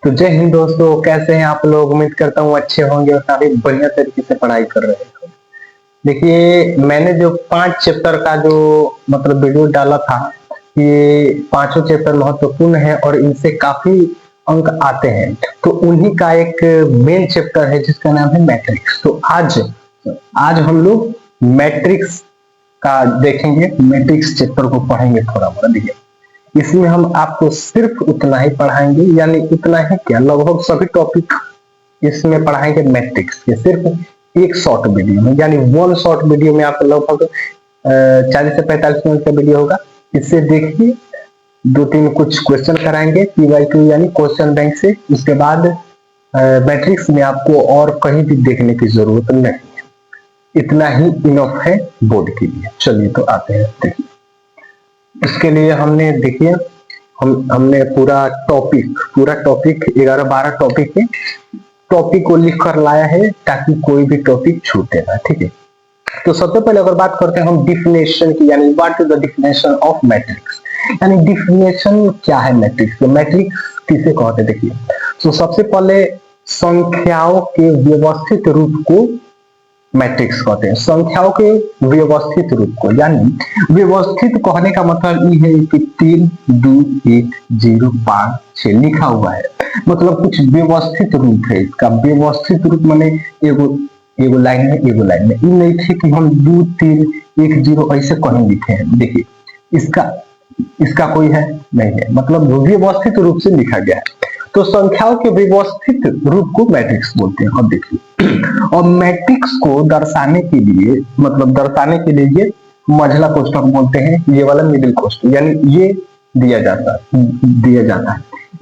तो जय हिंद दोस्तों, कैसे हैं आप लोग। उम्मीद करता हूँ अच्छे होंगे और काफी बढ़िया तरीके से पढ़ाई कर रहे हैं। देखिए, मैंने जो 5 चैप्टर का जो मतलब वीडियो डाला था, ये पांचों चैप्टर महत्वपूर्ण है और इनसे काफी अंक आते हैं। तो उन्हीं का एक मेन चैप्टर है जिसका नाम है मैट्रिक्स। तो आज हम लोग मैट्रिक्स का देखेंगे, मैट्रिक्स चैप्टर को पढ़ेंगे थोड़ा मोड़ा। देखिए, इसमें हम आपको सिर्फ उतना ही पढ़ाएंगे, यानी उतना ही क्या, लगभग सभी टॉपिक इसमें पढ़ाएंगे मैट्रिक्स के, सिर्फ एक शॉर्ट वीडियो में, यानी वन शॉर्ट वीडियो में आपको लगभग 40 से 45 मिनट का वीडियो होगा। इससे देखिए, 2-3 कुछ क्वेश्चन कराएंगे PYQ यानी क्वेश्चन बैंक से। उसके बाद मैट्रिक्स में आपको और कहीं भी देखने की जरूरत नहीं है, इतना ही इनफ है बोर्ड के लिए। चलिए तो आते हैं। देखिए, इसके लिए हमने देखिए हमने पूरा टॉपिक 11-12 टॉपिक है, टॉपिक को लिख कर लाया है ताकि कोई भी टॉपिक छूटे ना। ठीक है, तो सबसे पहले अगर बात करते हैं हम डिफिनेशन की, यानी what is the definition of matrix, यानी डिफिनेशन क्या है मैट्रिक्स। मैट्रिक्स किसे कहते हैं, देखिए। तो सबसे पहले संख्याओं के व्यवस्थित रूप को मैट्रिक्स कहते हैं। संख्याओं के व्यवस्थित रूप को, यानी व्यवस्थित कहने का मतलब ये है कि 3, 2, 1, 0, 5, 6 लिखा हुआ है, मतलब कुछ व्यवस्थित रूप है इसका। व्यवस्थित रूप माने एगो लाइन है, एगो लाइन में। ये नहीं थे कि हम 2, 3, 1, 0 ऐसे कहीं लिखे हैं। देखिए, इसका कोई है नहीं है, मतलब व्यवस्थित रूप से लिखा गया है। तो संख्याओं के व्यवस्थित रूप को मैट्रिक्स बोलते हैं। अब देखिए, और मैट्रिक्स को दर्शाने के लिए, मतलब दर्शाने के लिए ये मझला कोष्ठक बोलते हैं, ये वाला मिडिल कोष्ठक, यानी ये दिया जाता है,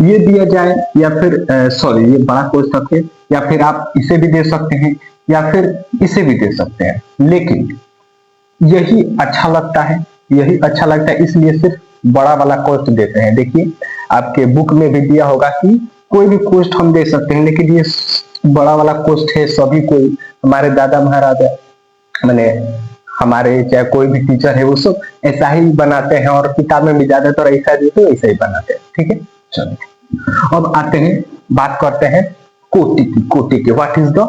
ये दिया जाए, या फिर सॉरी, ये बड़ा कोष्ठक है, या फिर आप इसे भी दे सकते हैं या फिर इसे भी दे सकते हैं, लेकिन यही अच्छा लगता है, इसलिए सिर्फ बड़ा वाला कोष्ठ देते हैं। देखिए, आपके बुक में भी दिया होगा कि कोई भी कोष्ठ हम दे सकते हैं, लेकिन ये बड़ा वाला कोष्ठ है। सभी कोई, हमारे दादा महाराजा, मैंने हमारे चाहे कोई भी टीचर है, वो सब ऐसा ही बनाते हैं, और किताब में भी ज्यादातर ऐसा देते हैं, ऐसा ही बनाते हैं। ठीक है, चलिए अब आते हैं, बात करते हैं कोटि की। What is the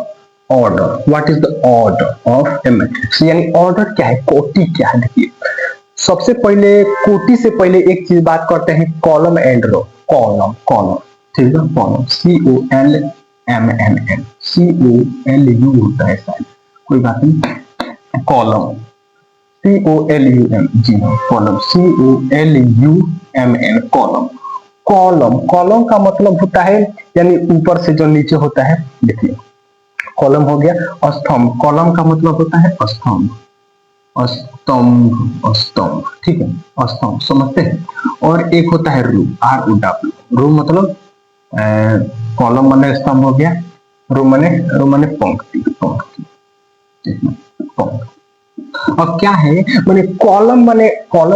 order of a matrix, यानी ऑर्डर क्या है, कोटि क्या है। देखिए, सबसे पहले कोटि से पहले एक चीज बात करते हैं, कॉलम एंड रो। कॉलम, ठीक है, कॉलम COLMN, COLU होता है शायद, कोई बात नहीं। कॉलम COLUM, जी हाँ, कॉलम COLUMN, कॉलम का मतलब होता है, यानी ऊपर से जो नीचे होता है। देखिए, कॉलम हो गया। स्तंभ, कॉलम का मतलब होता है स्तंभ, ठीक है, स्तंभ समझते हैं। और एक होता है रो, ROW, रो मतलब कॉलम माने स्तंभ हो गया, रो माने पंक्ति। अब क्या है, माने कॉलम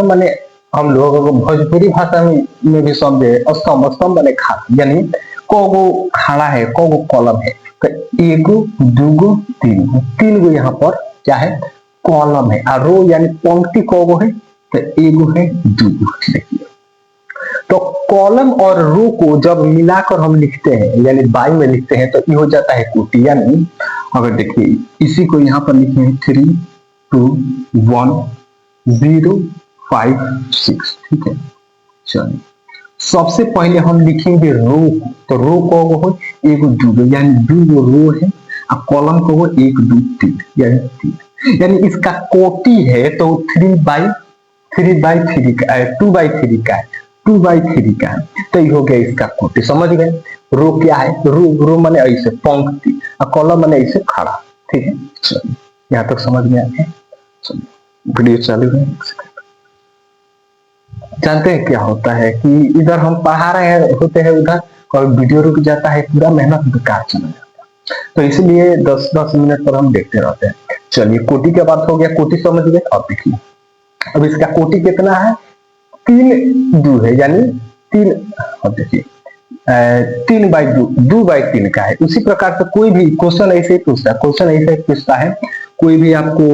माने हम लोग भोजपुरी भाषा में भी शब्द है स्तंभ माने खाड़ा, यानी कोगो खाड़ा है, कोगो कॉलम है। तो एगो, दूगो, तीन गो यहाँ पर क्या है, कॉलम है। और रो यानी पंक्ति कोगो है, तो एगो है, दूगो। देखिए, तो कॉलम और रो को जब मिलाकर हम लिखते हैं, यानी बाई में लिखते हैं, तो ये हो जाता है कोटि। यानी अगर देखिए, इसी को यहाँ पर लिखे हैं 3, 2, 1, 0, 5, 6, ठीक है। चलिए, सबसे पहले हम लिखेंगे रो को, तो रो को हो एगो, दूगो, यानी 2 रो है, और कॉलम को हो 1, 2, 3, यानी 3, यानी इसका कोटि है। तो 3/3 का है, 2/3 का है, 2/3 का है, तो ये हो गया इसका कोटि। समझ गए, रो क्या है, रो माने ऐसे पंक्ति, और कॉलम माने ऐसे खड़ा। ठीक है, चलिए यहाँ तक समझ में आया। चलिए वीडियो चालू है। जानते हैं क्या होता है कि इधर हम पढ़ा रहे होते हैं, उधर और वीडियो रुक जाता है, पूरा मेहनत बेकार चला जाता है, तो इसलिए 10-10 मिनट पर हम देखते रहते हैं। चलिए, कोटि का बात हो गया, कोटि समझ गए। अब देखिए, अब इसका कोटि कितना है, 3/2 है, यानी 3। अब देखिए, 3/2, 2/3 का है। उसी प्रकार से कोई भी क्वेश्चन ऐसे ही पूछता है, कोई भी आपको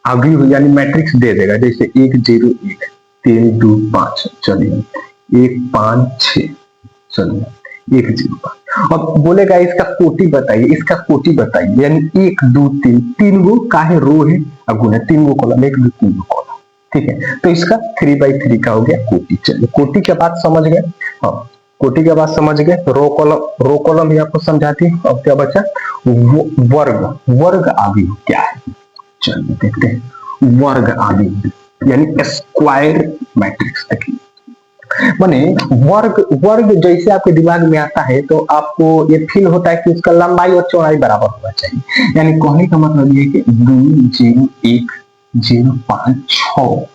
आगे यानी मैट्रिक्स दे देगा, जैसे 1, 0, 1, 3, 2, 5, चलिए 1, 5, 6, चलिए एक 0 अब बोलेगा इसका कोटि बताइए, इसका कोटि बताइए, यानी 1 2 3 तीन गो काहे रो है और गुना 3 गो कॉलम, 1 2 3 गो कॉलम, ठीक है। तो इसका 3/3 का हो गया कोटि। चलिए कोटि के बाद समझ गए, हाँ कोटि के बाद समझ गए। रो कॉलम भी आपको समझाती है। अब क्या बचा, वर्ग, वर्ग आदि क्या है, चलिए देखते हैं। वर्ग आदि यानी स्क्वायर मैट्रिक्स। देखिए माने वर्ग, वर्ग जैसे आपके दिमाग में आता है तो आपको ये फील होता है कि उसका लंबाई और चौड़ाई बराबर होना चाहिए। यानी कहने का मतलब ये कि 2 0 1 0 5 6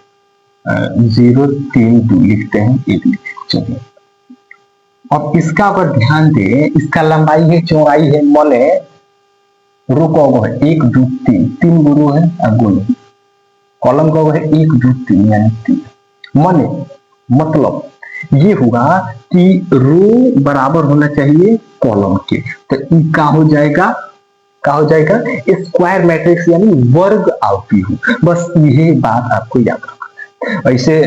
0 3 2 लिखते हैं, 1 लिखते हैं। चलिए अब इसका अगर ध्यान दें, इसका लंबाई है चौड़ाई है, माने रो कौन है 1 2 3 तीन गो रो है और गुणे कॉलम कौन है 1 2 3 यानी 3, माने मतलब ये हुआ कि रो बराबर होना चाहिए कॉलम के, तो ई का हो जाएगा, का हो जाएगा स्क्वायर मैट्रिक्स यानी वर्ग आवती हूँ। बस यही बात आपको याद रखना है। ऐसे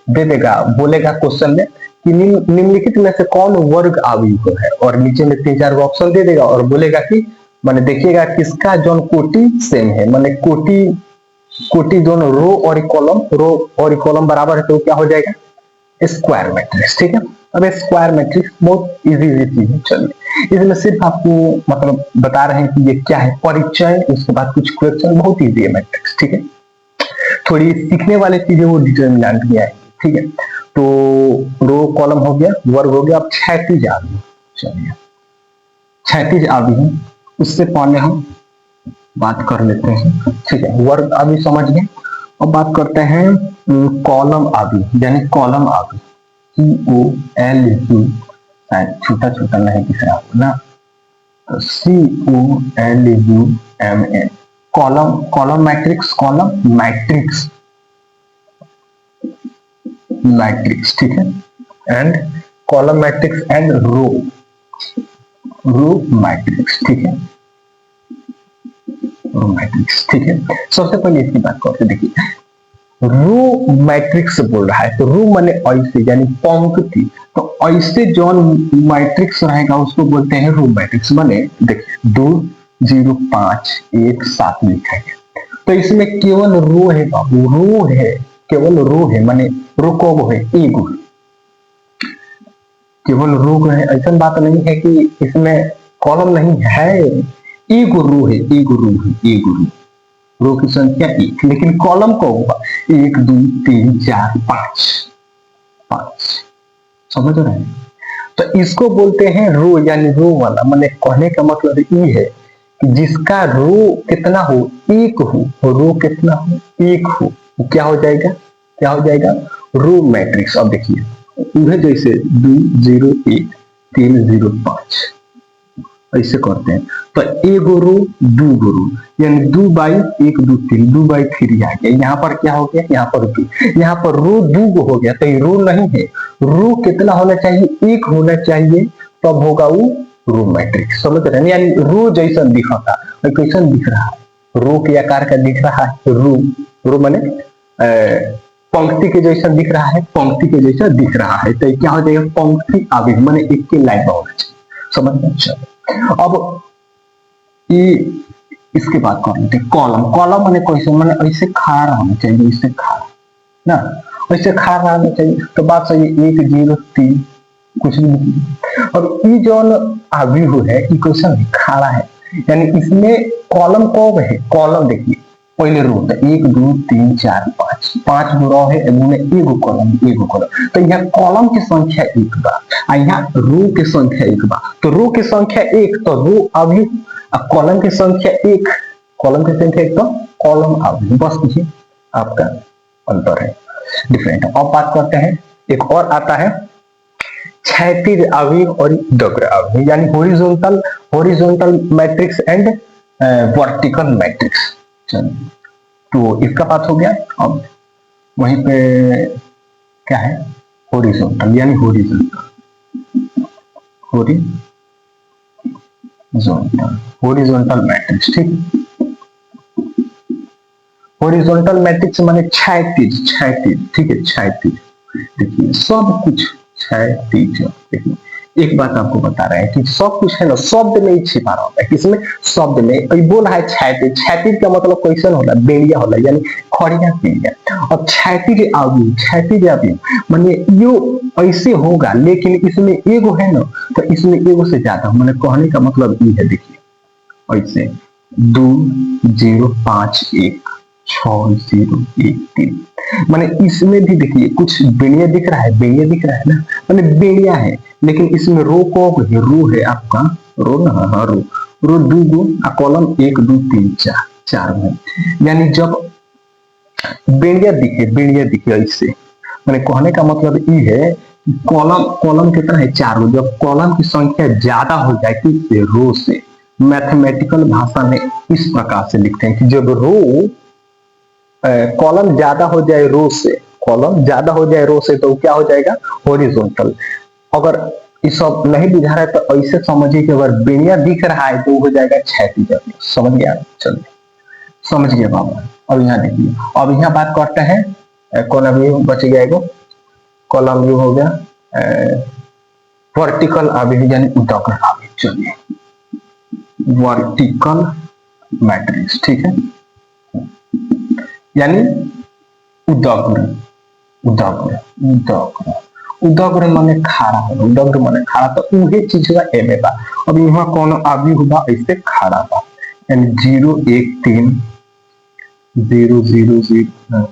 दे देगा, बोलेगा क्वेश्चन में कि निम्नलिखित में से कौन वर्ग आव्यूह है, और नीचे में 3 4 ऑप्शन दे देगा और बोलेगा कि माने देखिएगा किसका जो कोटि सेम है, माने कोटि, कोटि दोनों रो और कॉलम, रो और कॉलम बराबर है, तो क्या हो जाएगा स्क्वायर मैट्रिक्स, ठीक है। अब स्क्वायर मैट्रिक्स बहुत इजी चीज है। चलिए इसमें सिर्फ आपको मतलब बता रहे हैं कि ये क्या है, परिचय, उसके बाद कुछ क्वेश्चन, बहुत इजी है मैट्रिक्स, ठीक है। थोड़ी सीखने वाली चीजें वो डिटर्मिनेंट में आएंगी, ठीक है। तो रो कॉलम हो गया, वर्ग हो गया, अब क्षैतिज आव्यूह। चलिए क्षैतिज आव्यूह, उससे पहले हम बात कर लेते हैं, ठीक है। वर्ग आव्यूह समझ गए, अब बात करते हैं कॉलम आव्यूह, यानी कॉलम आव्यूह, COLU, शायद छोटा छोटा नहीं दिख रहा हो ना, तो COLUMN, column, column matrix, column matrix, matrix, ठीक है, and column matrix and row, row matrix, ठीक है, रो मैट्रिक्स, ठीक है। सबसे पहले इसकी बात करते देखिए, रो मैट्रिक्स बोल रहा है, तो रो माने ऐसे यानी पंक्ति, तो ऐसे जो मैट्रिक्स रहेगा उसको बोलते हैं रो मैट्रिक्स। माने देखिए 2 0 5 1 7 लिखा है, तो इसमें केवल रो है बाबू, रो है, केवल रो है, माने रो कब है एगो, केवल रो है, ऐसा बात नहीं है कि इसमें कॉलम नहीं है, एगो रो है, एगो रो है, एगो रो की संख्या 1, लेकिन कॉलम को होगा 1 2 3 4 5 5, समझ रहे हैं। तो इसको बोलते हैं रो, यानी रो वाला, माने कहने का मतलब ये है कि जिसका रो कितना हो, 1 हो, रो कितना हो, 1 हो, वो क्या हो जाएगा, क्या हो जाएगा रो मैट्रिक्स। अब देखिए उन्हें जैसे 2 0 1 3 0 5 ऐसे करते हैं, तो एगो रो 2 गो रो, यानी 2 बाई 1 2 3 2 बाई 3 आ गया। यहाँ पर क्या हो गया, यहाँ पर 2, यहाँ पर रो 2 गो हो गया, तो ये रो नहीं है, रो कितना होना चाहिए, 1 होना चाहिए, तब होगा वो रो मैट्रिक्स, समझ रहे हैं। यानी रो जैसा दिखा था, कैसा दिख रहा है, रो के आकार का दिख रहा है, रो, रो माने पंक्ति के जैसा दिख रहा है, पंक्ति के जैसा दिख रहा है, तो क्या हो जाएगा पंक्ति आवेग, माने एक के लाइन में होना चाहिए, समझ में। चलो अब ये इसके बाद कर लेते हैं कॉलम। कॉलम माने कैसे, माने ऐसे खड़ा रहना चाहिए, इससे खड़ा ना, ऐसे खड़ा रहना चाहिए, तो बात सही है, 1 0 3 कुछ भी नहीं। अब ये जो आव्यूह है ये कैसा है, खड़ा है, यानी इसमें कॉलम कब है, कॉलम देखिए पहले रो था 1 2 3 4 5 5 गो रो है, एगो कॉलम, एगो कॉलम, तो यहाँ कॉलम की संख्या 1 बा, यहाँ रो की संख्या 1 बा, तो रो की संख्या 1 तो रो आव्यूह, कॉलम की संख्या 1, कॉलम की संख्या 1 तो कॉलम आव्यूह, बस ये आपका अंतर है, डिफरेंट है। अब बात करते हैं, एक और आता है क्षैतिज आव्यूह और वक्र आव्यूह, यानी horizontal, horizontal matrix and vertical matrix. तो इसका बात हो गया। अब वहीं पे क्या है हॉरिजॉन्टल, यानी हॉरिजॉन्टल, हॉरिजॉन्टल, हॉरिजॉन्टल मैट्रिक्स, ठीक। हॉरिजॉन्टल मैट्रिक्स माने क्षैतिज, क्षैतिज, ठीक है, क्षैतिज, देखिए सब कुछ क्षैतिज, देखिए एक बात आपको बता रहे हैं कि सब कुछ है ना शब्द में ही छिपा रहता है, किसमें? शब्द में। अभी बोल रहा है क्षैतिज, क्षैतिज का मतलब क्वेश्चन होला बेड़िया होला यानी खड़िया पीड़िया। और क्षैतिज अवयव माने यो ऐसे होगा लेकिन इसमें एगो है ना, तो इसमें एगो से ज्यादा, मैंने कहने का मतलब ये है, देखिए ऐसे 2 0 5 1 6 0 1 3, माने इसमें भी देखिए कुछ बेड़िया दिख रहा है, बेड़िया दिख रहा है ना, माने बेड़िया है लेकिन इसमें रो को रो है आपका, रो ना, हाँ रो 2 कॉलम 1 2 3 4 में, यानी जब बेड़िया दिखे ऐसे, मैंने कहने का मतलब ये है कि कॉलम कितना है 4, जब कॉलम की संख्या ज्यादा हो जाए कि रो से, मैथमेटिकल भाषा में इस प्रकार से लिखते हैं कि जब कॉलम ज्यादा हो जाए रो से, कॉलम ज्यादा हो जाए रो से तो क्या हो जाएगा? हॉरिजॉन्टल। अगर ये सब नहीं बुझा रहा है तो ऐसे समझिए कि अगर बेड़िया दिख रहा है तो हो जाएगा क्षैतिज अवयव। समझ गया? चलिए समझ गया बाबा। अब यहाँ देखिए, अब यहाँ बात करते हैं कौन अवयव बच गया, एगो कॉलम अवयव हो गया वर्टिकल अवयव यानी उदाग्र अवयव। चलिए वर्टिकल मैट्रिक्स, ठीक है, यानी उदाग्र माने खाड़ा है, उदाग्र माने खाड़ा, तो उहे चीज का एमे बा। अब यहाँ कौन अवयव हुआ ऐसे खाड़ा बा, यानी 0 1 3 0 0 0।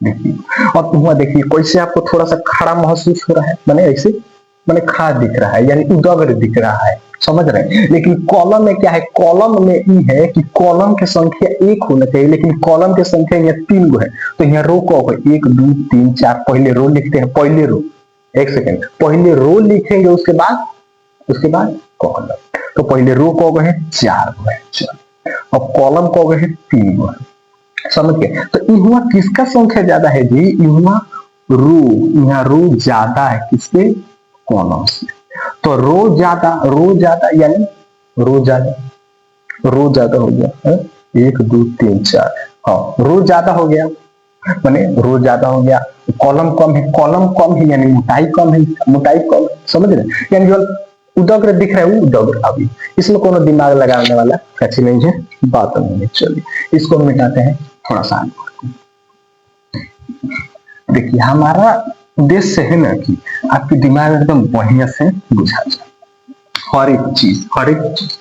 देखिए अब वहां देखिए कैसे आपको थोड़ा सा खड़ा महसूस हो रहा है, माने ऐसे, माने खड़ा दिख रहा है यानी उदाग्र दिख रहा है, समझ रहे हैं। लेकिन कॉलम में क्या है? कॉलम में ये है कि कॉलम की संख्या 1 होना चाहिए, लेकिन कॉलम की संख्या यहाँ 3 गो है, तो यहाँ रो को 1 2 3 4, पहले रो लिखते हैं, पहले रो, एक सेकेंड, पहले रो लिखेंगे उसके बाद कॉलम, तो पहले रो को है 4 गो है, अब कॉलम को है 3 गो है, समझ गए। तो यहाँ किसका संख्या ज्यादा है जी? यहाँ रो ज्यादा है, किससे? कॉलम से। तो रो ज्यादा यानी रो ज्यादा हो गया है, 1 2 3 4, हाँ रो ज्यादा हो गया, माने रो ज्यादा हो गया, कॉलम कम है यानी मोटाई कम है, समझ रहे? यानी जो उदाग्र दिख रहा है वो उदाग्र अवयव, इसमें कोनो दिमाग लगाने वाला अच्छी नहीं है, बात नहीं है। चलिए इसको मिटाते हैं थोड़ा सा। देखिए हमारा उद्देश्य है ना कि आपके दिमाग एकदम बढ़िया से बुझा जाए हर एक चीज।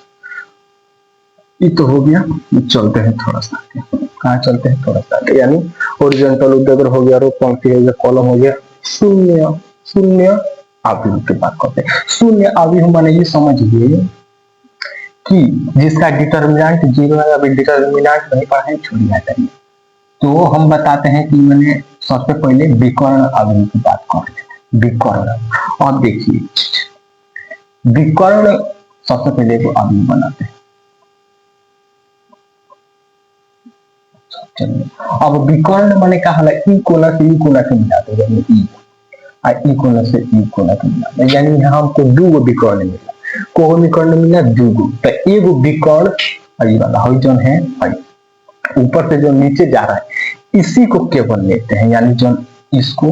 ये तो हो गया, चलते हैं थोड़ा सा, कहाँ चलते हैं थोड़ा सा, यानी हॉरिजॉन्टल उदाग्र हो गया, रो पंक्ति हो गया, कॉलम हो गया, शून्य अवयव की बात करते हैं। शून्य अवयव माने ये समझिए कि जिसका डिटर्मिनेंट 0 है, अभी डिटर्मिनेंट नहीं पढ़ा है, छोड़िए हटाइए। तो हम बताते हैं कि मैंने सबसे पहले विकर्ण अवयव की बात करते हैं, विकर्ण। और देखिए विकर्ण सबसे पहले को अवयव बनाते हैं। अब विकर्ण माने क्या है? ई कोना से ई कोना के मिलाते हैं, यानी ई कोना से ई कोना के मिलाते हैं, यानी यहाँ हमको 2 गो विकर्ण मिला, को विकर्ण मिला 2 गो, तो एगो विकर्ण ये वाला जो है ऊपर से जो नीचे जा रहा है इसी को केवल लेते हैं, यानी जो इसको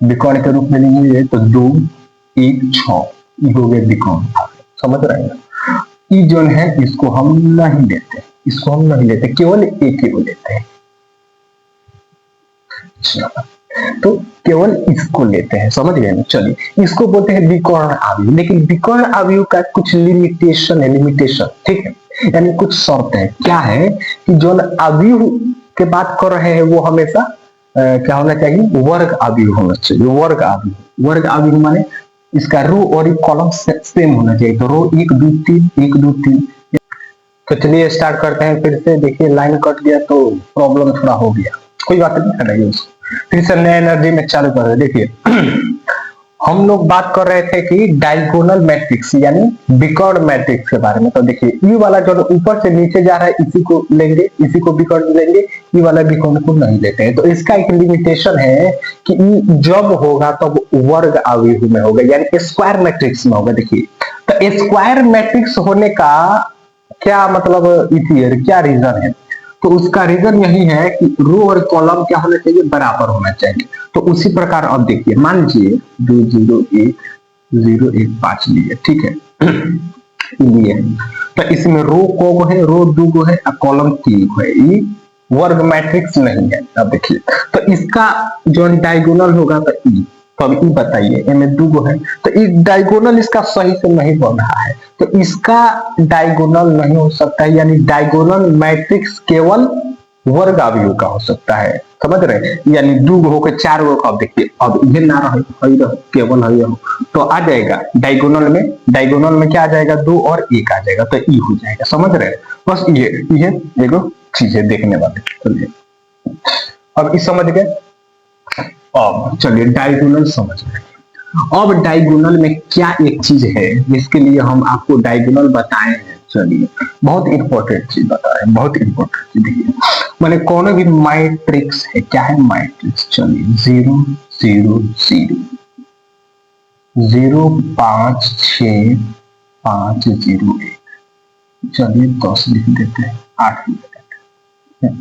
विकर्ण के रूप में लेंगे तो 2 1 6 ये हो गया विकर्ण, समझ रहे हैं? ये जो है इसको हम नहीं लेते, केवल एक ही को लेते हैं, तो केवल इसको लेते हैं, समझ गए ना? चलिए इसको बोलते हैं विकर्ण अवयव। लेकिन विकर्ण अवयव का कुछ लिमिटेशन है, ठीक है, यानी कुछ शर्त है। क्या है कि जो अवयव के बात कर रहे हैं वो हमेशा क्या होना चाहिए? वर्ग अवयव होना चाहिए। वर्ग अवयव माने इसका रो और कॉलम सेम होना चाहिए, तो रो 1 2 3 1 2 3। तो चलिए स्टार्ट करते हैं फिर से। देखिए लाइन कट गया तो प्रॉब्लम थोड़ा हो गया, कोई बात नहीं, हटाइए उसको, फिर से नए एनर्जी में चालू कर रहे। देखिए हम लोग बात कर रहे थे कि डायगोनल मैट्रिक्स यानी विकर्ण मैट्रिक्स के बारे में। तो देखिए ये वाला जो ऊपर से नीचे जा रहा है इसी को लेंगे, इसी को विकर्ण लेंगे, ये वाला विकर्ण को नहीं लेते हैं। तो इसका एक लिमिटेशन है कि जब होगा तब वर्ग अवयव में होगा, यानी स्क्वायर मैट्रिक्स में होगा। देखिए तो स्क्वायर मैट्रिक्स होने का क्या मतलब, क्या रीजन है? तो उसका रीजन यही है कि रो और कॉलम क्या होना चाहिए, बराबर होना चाहिए। तो उसी प्रकार अब देखिए, मान लीजिए 2 0 1 0 1 5 लिए, ठीक है लिए, तो इसमें रो को है, रो 2 है और कॉलम 3 है, ये वर्ग मैट्रिक्स नहीं है। अब देखिए, तो इसका जो डायगोनल होगा तो ई, तो अब ई बताइए, ए में 2 है, तो ई डायगोनल इसका सही से नहीं बन रहा है, तो इसका डायगोनल नहीं हो सकता है, यानी डायगोनल मैट्रिक्स केवल वर्ग अवयव का हो सकता है, समझ रहे, यानी 2 होकर 4 गो। अब देखिए, अब ये ना रहे केवल है, तो आ जाएगा डायगोनल में क्या आ जाएगा, 2 और 1 आ जाएगा, तो ई हो जाएगा, समझ रहे। बस ये एगो चीज है देखने वाले। चलिए अब इस समझ गए, अब चलिए डायगोनल समझ गए। अब डायगोनल में क्या एक चीज है जिसके लिए हम आपको डायगोनल बताए हैं, चलिए बहुत इंपॉर्टेंट चीज बताए हैं, बहुत इंपॉर्टेंट चीज। देखिए मैंने कौन भी मैट्रिक्स है, क्या है मैट्रिक्स, चलिए 0 0 0 0 5 6 5 0 1, चलिए 10 लिख देते हैं, 8 लिख देते हैं।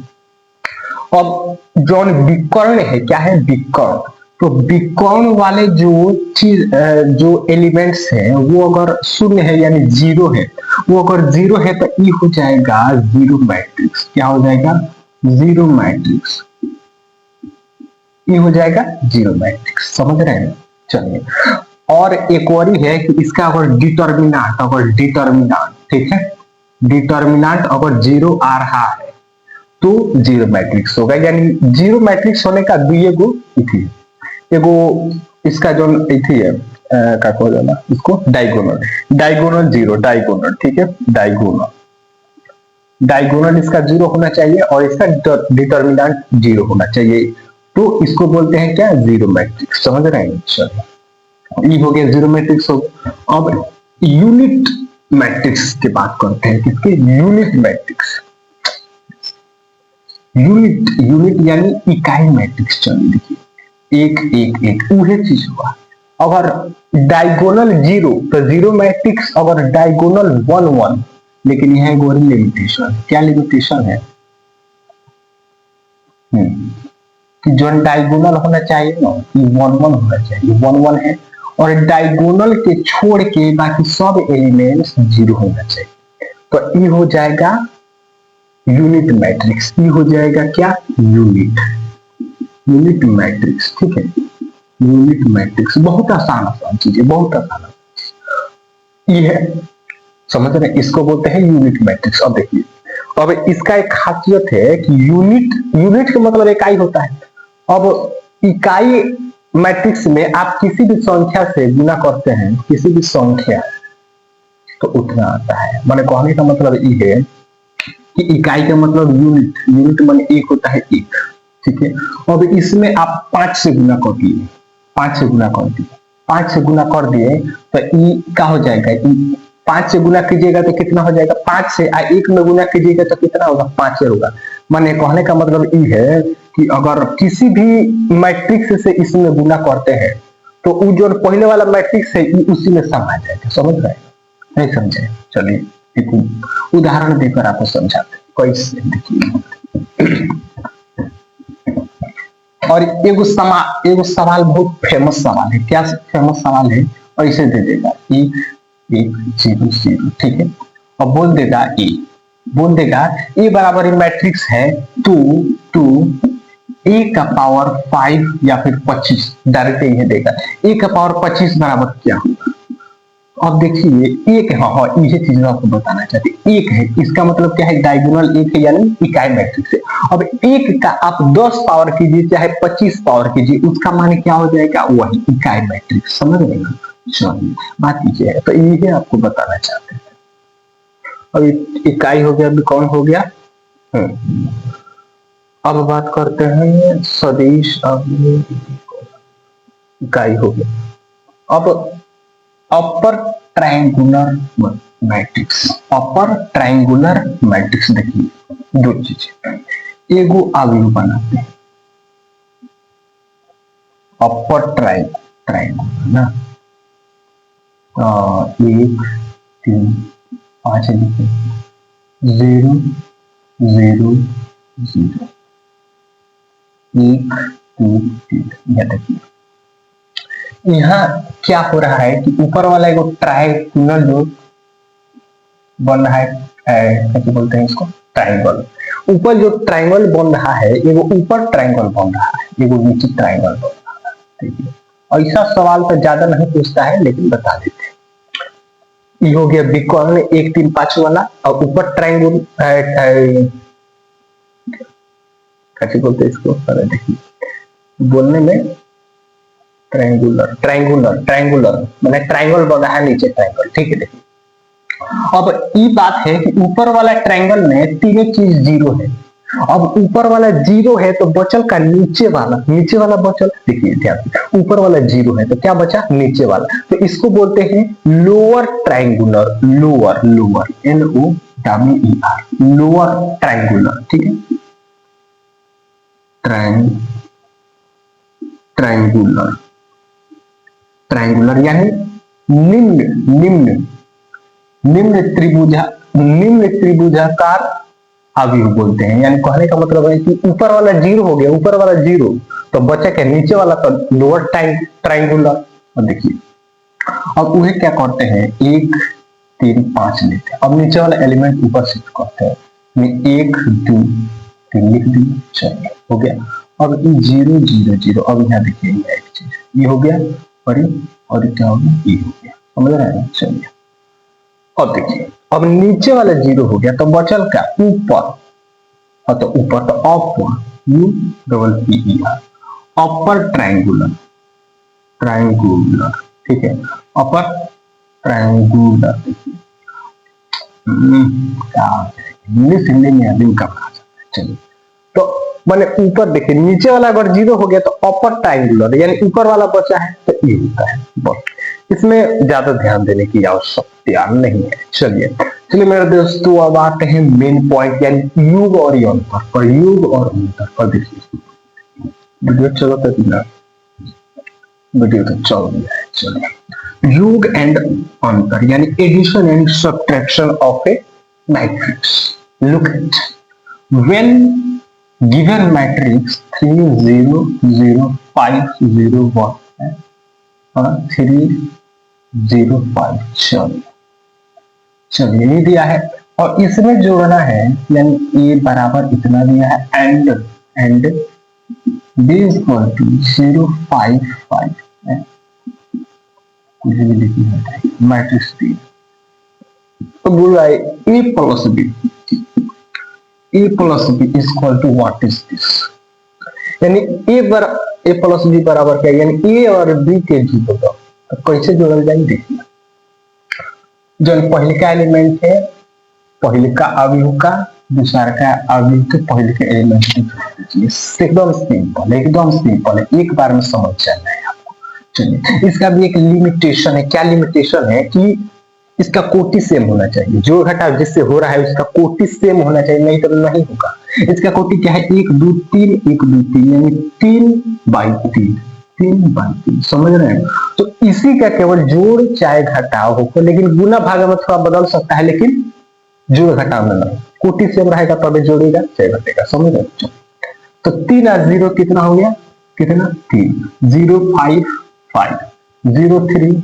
अब जो विकर्ण है, क्या है विकर्ण, तो विकर्ण वाले जो चीज जो एलिमेंट्स है वो अगर शून्य है यानी 0 है, वो अगर 0 है तो ई हो जाएगा 0 मैट्रिक्स। क्या हो जाएगा, 0 मैट्रिक्स, ई हो जाएगा 0 मैट्रिक्स, समझ रहे हैं। चलिए और एक और है कि इसका अगर डिटर्मिनांट, ठीक है, डिटर्मिनांट अगर 0 आ रहा है तो 0 मैट्रिक्स होगा, यानी 0 मैट्रिक्स होने का दुए गो इथी, एगो इसका जो इथी है क्या कहो जाना इसको, डायगोनल 0 डायगोनल, ठीक है, डायगोनल इसका 0 होना चाहिए और इसका डिटर्मिनेंट 0 होना चाहिए, तो इसको बोलते हैं क्या, 0 मैट्रिक्स, समझ रहे हैं। चलो ये हो गया 0 मैट्रिक्स हो गया। अब यूनिट मैट्रिक्स की बात करते हैं, किसके, यूनिट मैट्रिक्स, यूनिट यानी इकाई मैट्रिक्स। चलिए देखिए 1 1 1 वही चीज हुआ, अगर डायगोनल 0 तो 0 मैट्रिक्स, अगर डायगोनल 1 1, लेकिन यह एक लिमिटेशन, क्या लिमिटेशन है कि जो डायगोनल होना चाहिए ना, 1 1 होना चाहिए, 1 1 है, और डायगोनल के छोड़ के बाकी सब एलिमेंट्स 0 होना चाहिए, तो ये हो जाएगा यूनिट मैट्रिक्स। ये हो जाएगा क्या, यूनिट मैट्रिक्स, ठीक है, यूनिट मैट्रिक्स बहुत आसान चीज है, बहुत आसान ये है, समझ रहे, इसको बोलते हैं यूनिट मैट्रिक्स। अब देखिए, अब इसका एक खासियत है कि यूनिट का मतलब इकाई होता है। अब इकाई मैट्रिक्स में आप किसी भी संख्या से गुना करते हैं, किसी भी संख्या, तो उतना आता है। मैंने कहने का मतलब ये है कि इकाई का मतलब यूनिट माने एक होता है, एक, ठीक है। अब इसमें आप 5 से गुना कर दिए, 5 से गुना कर दिए, 5 से गुना कर दिए, तो ई क्या हो जाएगा, 5 से गुना कीजिएगा तो कितना हो जाएगा, 5 से 1 में गुना कीजिएगा तो कितना होगा, 5 होगा। माने कहने का मतलब ये है कि अगर किसी भी मैट्रिक्स से इसमें गुना करते हैं तो वो जो पहले वाला मैट्रिक्स है उसी में समा जाएगा, समझ रहे हैं, नहीं समझे। चलिए एक उदाहरण देकर आपको समझाते हैं कैसे, देखिए। और एगो सवाल बहुत फेमस सवाल है, क्या फेमस सवाल है, ऐसे दे देगा 1 1 0 0, ठीक है, और बोल देगा ए बराबर मैट्रिक्स है 2 2 ए का पावर 5 या फिर 25, डायरेक्ट ये देगा ए का पावर 25 बराबर क्या होगा। अब देखिए एक है, हाँ ये चीज मैं आपको बताना चाहती, एक है, इसका मतलब क्या है, डायगोनल एक है यानी इकाई मैट्रिक्स है। अब एक का आप 10 पावर कीजिए चाहे 25 पावर कीजिए, उसका मान क्या हो जाएगा, वही इकाई मैट्रिक्स, समझ रहे हैं। चलिए बात कीजिएगा, तो ये आपको बताना चाहते हैं। अब इकाई हो गया, अभी कौन हो गया, अब बात करते हैं सदिश, अब इकाई हो गया। अब अपर ट्रायंगुलर मैट्रिक्स, देखिए दो चीजें, एगो अवयव बनाते हैं, अपर ट्रायंगुलर ना, 1 3 5 लिखे, 0 0 0 1 2 3। यह देखिए यहाँ क्या हो रहा है कि ऊपर वाला एक ट्रायंगुलर जो बन रहा है, क्या बोलते हैं इसको, ट्रायंगल। ऊपर जो ट्रायंगल बन रहा है, एगो ऊपर ट्रायंगल बन रहा है, एगो नीचे ट्रायंगल बन रहा है। ठीक है, ऐसा सवाल तो ज्यादा नहीं पूछता है, लेकिन बता देते हैं। ये हो गया बीकॉन में 1 3 5 वाला, और ऊपर ट्रायंगल कैसे बोलते हैं इसको, देखिए बोलने में ट्रायंगुलर ट्रायंगुलर ट्रायंगुलर मैंने ट्रायंगल बना है, नीचे ट्रायंगल। ठीक है, देखिए अब ये बात है कि ऊपर वाला ट्रायंगल में तीनों चीज 0 है। अब ऊपर वाला 0 है तो बचल का नीचे वाला बचल। देखिए ध्यान, ऊपर वाला 0 है तो क्या बचा, नीचे वाला। तो इसको बोलते हैं lower triangular, lower lower LOWER, lower triangular. ठीक है, ट्रायंगुलर ट्रायंगुलर यानी निम्न त्रिभुजाकार अवयव बोलते हैं। यानी कहने का मतलब है कि ऊपर वाला 0 हो गया, ऊपर वाला 0 तो बचा क्या, नीचे वाला तो लोअर ट्रायंगुलर। और देखिए अब उन्हें क्या करते हैं, 1 3 5 लेते हैं। अब नीचे वाला एलिमेंट ऊपर शिफ्ट करते हैं, 1 2 3 लिख दिए, चलिए हो गया। अब 0 0 0, अब यहाँ देखिए एक चीज ये हो गया, और क्या हो गया, ये हो गया, समझ रहे हैं। चलिए अब देखिए, अब नीचे वाला 0 हो गया तो बचल क्या, ऊपर, तो ऊपर तो अपर, UPPER, अपर ट्रायंगुलर, ठीक है, अपर ट्रायंगुलर। देखिए इंग्लिश हिंदी में आदमी का बना सकता है। चलिए तो मैंने ऊपर देखिए, नीचे वाला अगर 0 हो गया तो अपर ट्रायंगुलर, यानी ऊपर वाला बचा है तो ये होता है। बस इसमें ज्यादा ध्यान देने की आवश्यकता नहीं है। चलिए मेरे दोस्तों, अब आते हैं मेन पॉइंट, यानी योग और अंतर पर। योग और अंतर पर देखिए, वीडियो चलो तो वीडियो तो चल गया है। चलिए, योग एंड अंतर यानी addition and subtraction of a matrix. Look at when given matrix 3 0 0 5 0 1 3 0 5। चलिए ये दिया है और इसमें जोड़ना है, यानी ये बराबर इतना दिया है, एंड b इक्वल टू 0 5 5 कुछ भी लिखी है मैट्रिक्स दी। तो बोल रहा है a plus b equal to what is this, यानी a प्लस b बराबर क्या, यानी a और b के जोड़ दो। तो कैसे जोड़ल जाए, देखिए जो पहले का एलिमेंट है, पहले का अवयव का दूसरा का अवयव के पहले के एलिमेंट की, एकदम सिंपल है, एक बार में समझ जाना है आपको। चलिए इसका भी एक लिमिटेशन है। क्या लिमिटेशन है कि इसका कोटि सेम होना चाहिए, जोड़ घटाव जिससे हो रहा है उसका कोटि सेम होना चाहिए, नहीं तो नहीं होगा। इसका कोटि क्या है, 1 2 3 1 2 3, यानी 3/3, समझ रहे हैं। तो इसी का केवल जोड़ चाहे घटाव हो, लेकिन गुना भाग में थोड़ा बदल सकता है, लेकिन जोड़ घटाव में नहीं। कोटि सेम रहेगा तभी जोड़ेगा चाहे घटेगा, समझ रहे। तो 3 और 0 कितना हो गया, कितना 3, 0 5 5 0 3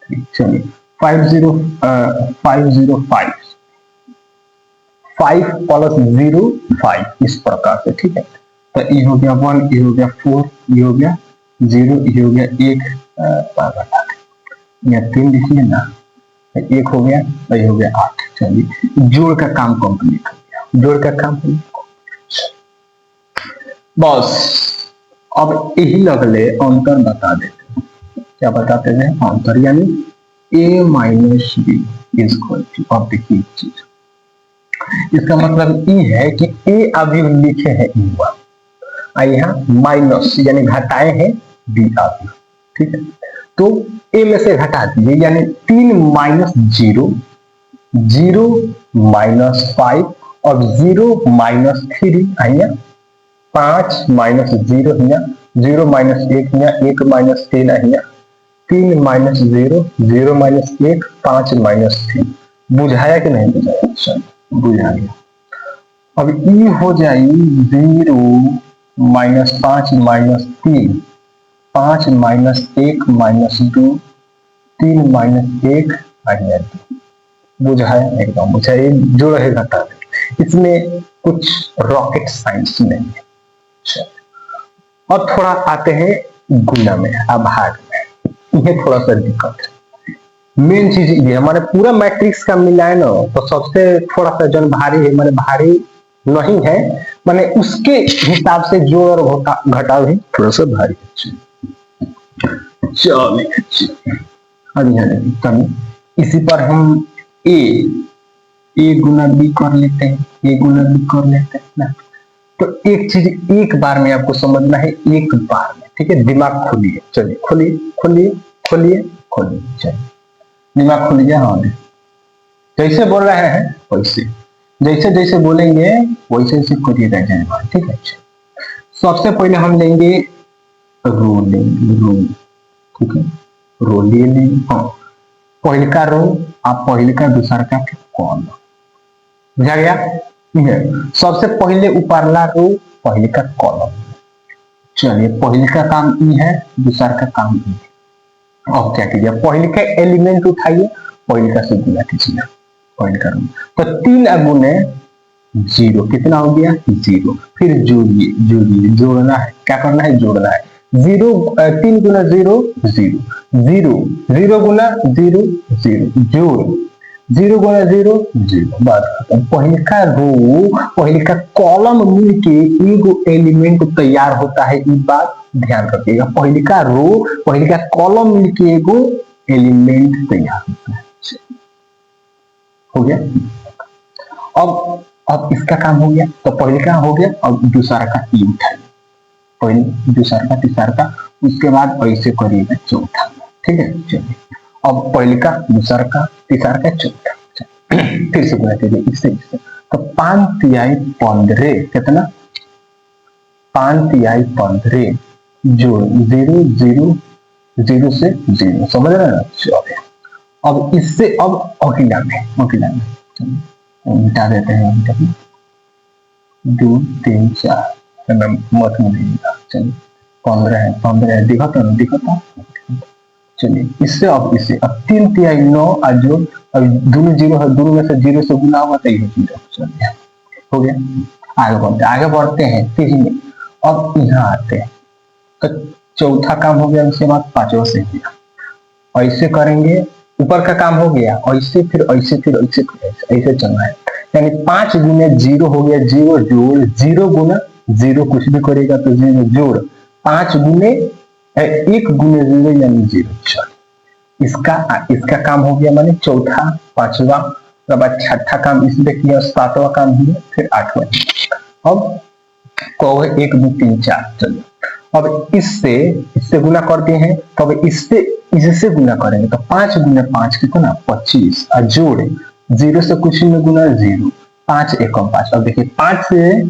3। चलिए 5 0 5 5 प्लस 0 5, इस प्रकार से। ठीक है, तो ये हो गया 1, ये हो गया 4, ये हो गया 0, ये हो गया 1, या 3 लिखिए ना, 1 हो गया, ये हो गया 8। चलिए जोड़ का काम कंप्लीट हो गया, जोड़ का काम बस। अब यही लगले अंतर बता देते हैं। क्या बताते थे, अंतर यानी a minus B is equal to, अब देखिए चीज, इसका मतलब ये है कि a अभी लिखे हैं E1, यहाँ माइनस यानी घटाए हैं b अभी। ठीक है, तो a में से घटा दीजिए, यानी 3 माइनस 0 0 माइनस 5 और 0 माइनस 3, यहाँ 5 माइनस 0, यहाँ 0 माइनस 1, यहाँ 1 माइनस 3, यहाँ 3 माइनस 0 0 माइनस 1 5 माइनस 3। बुझाया कि नहीं बुझाया, बुझा गया। अब ई हो जाएगी 0 -5 -3, 5 -1 -2, 3 -1 -2। बुझाए, एकदम बुझाए, जो रहे घटा दे, इसमें कुछ रॉकेट साइंस नहीं है। और थोड़ा आते हैं गुना में, आभाग में, ये थोड़ा सा दिक्कत है। मेन चीज ये हमारे पूरा मैट्रिक्स का मिलाए ना, तो सबसे थोड़ा सा जन भारी है, मैंने भारी नहीं है, मैंने उसके हिसाब से जोड़ और घटाव ही थोड़ा सा भारी है। चलिए इसी पर हम ए गुना बी कर लेते हैं, ए गुना बी कर लेते हैं ना। तो एक चीज एक बार में आपको समझना है, एक बार में, ठीक है। दिमाग खोलिए, चलिए खोलिए खोलिए खोलिए खोलिए, चलिए दिमाग खोलिए। हाँ, जैसे बोल रहे हैं वैसे, जैसे जैसे बोलेंगे वैसे वैसे करिएगा जाएगा, ठीक है। सबसे पहले हम लेंगे रो, लेंगे रो, ठीक है, रो ले लेंगे। हाँ, पहले का रो, आप पहले का दूसरा का कौन बुझा गया। सबसे पहले ऊपरला रो, पहले का कॉलम। चलिए पहले का काम ई है, दूसरा का काम ई है। अब क्या कीजिए, पहले का एलिमेंट उठाइए, पहले का से गुना कीजिए, पहले का रो। तो 3 गुने 0, कितना हो गया 0। फिर जोड़िए, जोड़िए, जोड़ना है, क्या करना है, जोड़ना है। 3 गुना 0 0, 0 0 गुना 0 0, जोड़ 0 गुना 0 0, बात खत्म। पहले का रो, पहले का कॉलम मिलके एगो एलिमेंट तैयार होता है, ये बात ध्यान रखिएगा। पहले का रो, पहले का कॉलम मिलके एगो एलिमेंट तैयार होता है। हो गया। अब इसका काम हो गया, तो पहले का हो गया, अब दूसरा का ई उठाइए, पहले दूसरा का तीसरा का, उसके बाद ऐसे करिएगा चौथा, ठीक है। चलिए अब पहले का दूसरा का तीसरा का चौथा, फिर से गुना कीजिए इससे इससे। तो 5 तिहाई 15, कितना 5 तिहाई 15 जोड़ 0 0 0 से 0, समझ रहे हैं। चलिए अब इससे अब अकेला में मिटा देते हैं, 2 3 4 मत मिलेगा। चलिए 15 है, 15 है, दिखता ना दिखता। चलिए इससे अब इससे, अब 3 तिहाई 9 और जो अब दोनों 0 है, दोनों में से 0 से गुना होगा तो ये 0। चलिए हो गया। आगे बढ़ते हैं 3 में। अब यहाँ आते हैं, तो चौथा काम हो गया, उसके बाद पांचवा से गया, ऐसे करेंगे। ऊपर का काम हो गया, ऐसे फिर ऐसे फिर ऐसे फिर ऐसे चलना है। यानी 5 गुने 0 हो गया, 0 जोड़ 0 गुना 0, कुछ भी करेगा तो 0 जोड़ 5 गुने 1 गुने 0 यानी 0। इसका काम हो गया, माने चौथा पांचवा, उसके बाद छठा काम इसमें किया, सातवां काम हुआ, फिर आठवां। अब कहो 1 2 3 4। चलिए अब इससे गुना करते हैं, तो अब इससे गुना करेंगे, तो 5 गुने 5 कितना 25, और जोड़ 0 से कुछ में गुना 0, 5 एकम 5। अब देखिए 5 से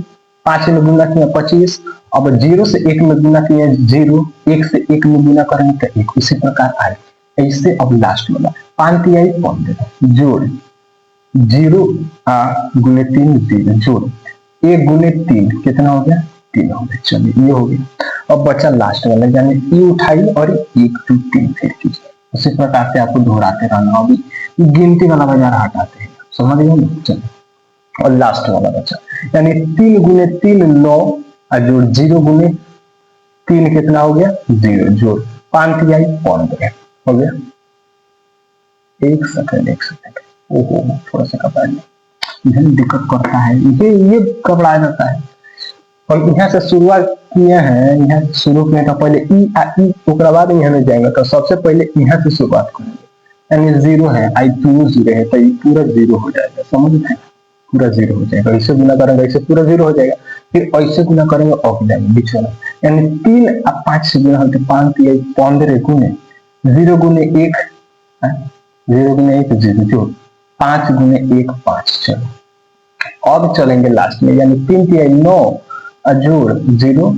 5 में गुना किया 25, अब 0 से 1 में गुना किया 0, 1 से 1 में गुना करेंगे तो 1, उसी प्रकार आए ऐसे। अब लास्ट वाला 5 तिहाई 15 जोड़ 0 गुने 3 0, जोड़ 1 गुने 3 कितना हो गया 3 हो गया। चलिए ये हो गया। अब बचा लास्ट वाला, यानी ई उठाई और 1 2 3 फिर कीजिए, उसी प्रकार से आपको दोहराते रहना। अभी गिनती वाला बाजार हटाते हैं, समझ गए ना। चलिए और लास्ट वाला बचा, यानी 3 गुने 3 9, और जोड़ 0 गुने 3 कितना हो गया 0, जोड़ 5 तिहाई 15 हो गया। एक सेकंड, ओहो थोड़ा सा घबरा गया, दिक्कत करता है ये घबरा जाता है। और यहाँ से शुरुआत किए हैं, यहाँ शुरू किए तो पहले ई उसके बाद यहाँ में जाएंगे, तो सबसे पहले यहाँ से शुरुआत करेंगे। यानी 0 है, आई पूरा 0 है, तो ये पूरा 0 हो जाएगा, समझ में पूरा 0 हो जाएगा। ऐसे गुना करेंगे, ऐसे पूरा 0 हो जाएगा, फिर ऐसे गुना करेंगे ऑफ जाएंगे बीच वाला, यानी 3 और 5 से गुना होते 5 तिहाई 15 गुने 0 गुने 1, 0 गुने 1 0, जोड़ 5 गुने 1 5। चलो अब चलेंगे लास्ट में, यानी 3 तिहाई 9, जोड़ 0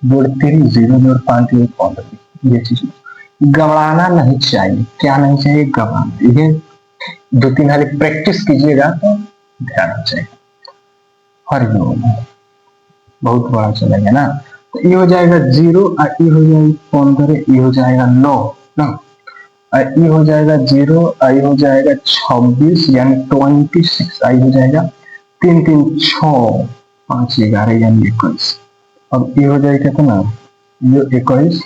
जोड़ 3 0 जोड़ 5 तिहाई 15। ये चीज घबराना नहीं चाहिए, क्या नहीं चाहिए, घबराना। ये 2-3 हाली प्रैक्टिस कीजिएगा तो ध्यान चाहिए। हरिओम, बहुत बड़ा चलेगा ना। तो ये हो जाएगा 0 और ये हो जाएगा 15, ये हो जाएगा 9 ना, और ये हो जाएगा 0 और ये हो जाएगा 26 यानी 26, आई हो जाएगा 3 3 6 5 11 यानी 21। अब ये हो जाएगा कितना, ये 21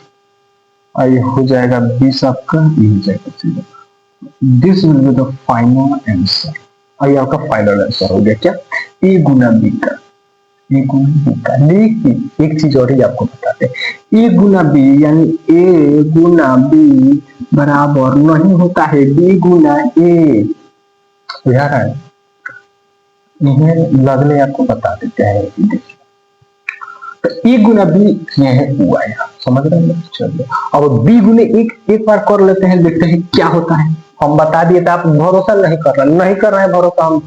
और ये हो जाएगा 20 आपका, ये हो जाएगा 0। This will be the final answer. और ये आपका फाइनल आंसर हो गया क्या, ए गुना बी का, ए गुना बी का। लेकिन एक चीज और ही आपको बताते हैं, ए गुना बी यानी ए गुना बी बराबर नहीं होता है बी गुना ए। बुझा रहा है, इन्हें लगने आपको बता देते हैं। देखिए तो ए गुना बी ये है हुआ है, समझ रहे हैं। चलिए अब बी गुने एक बार कर लेते हैं, देखते हैं क्या होता है। हम बता दिए तो आप भरोसा नहीं कर रहे हैं भरोसा, हम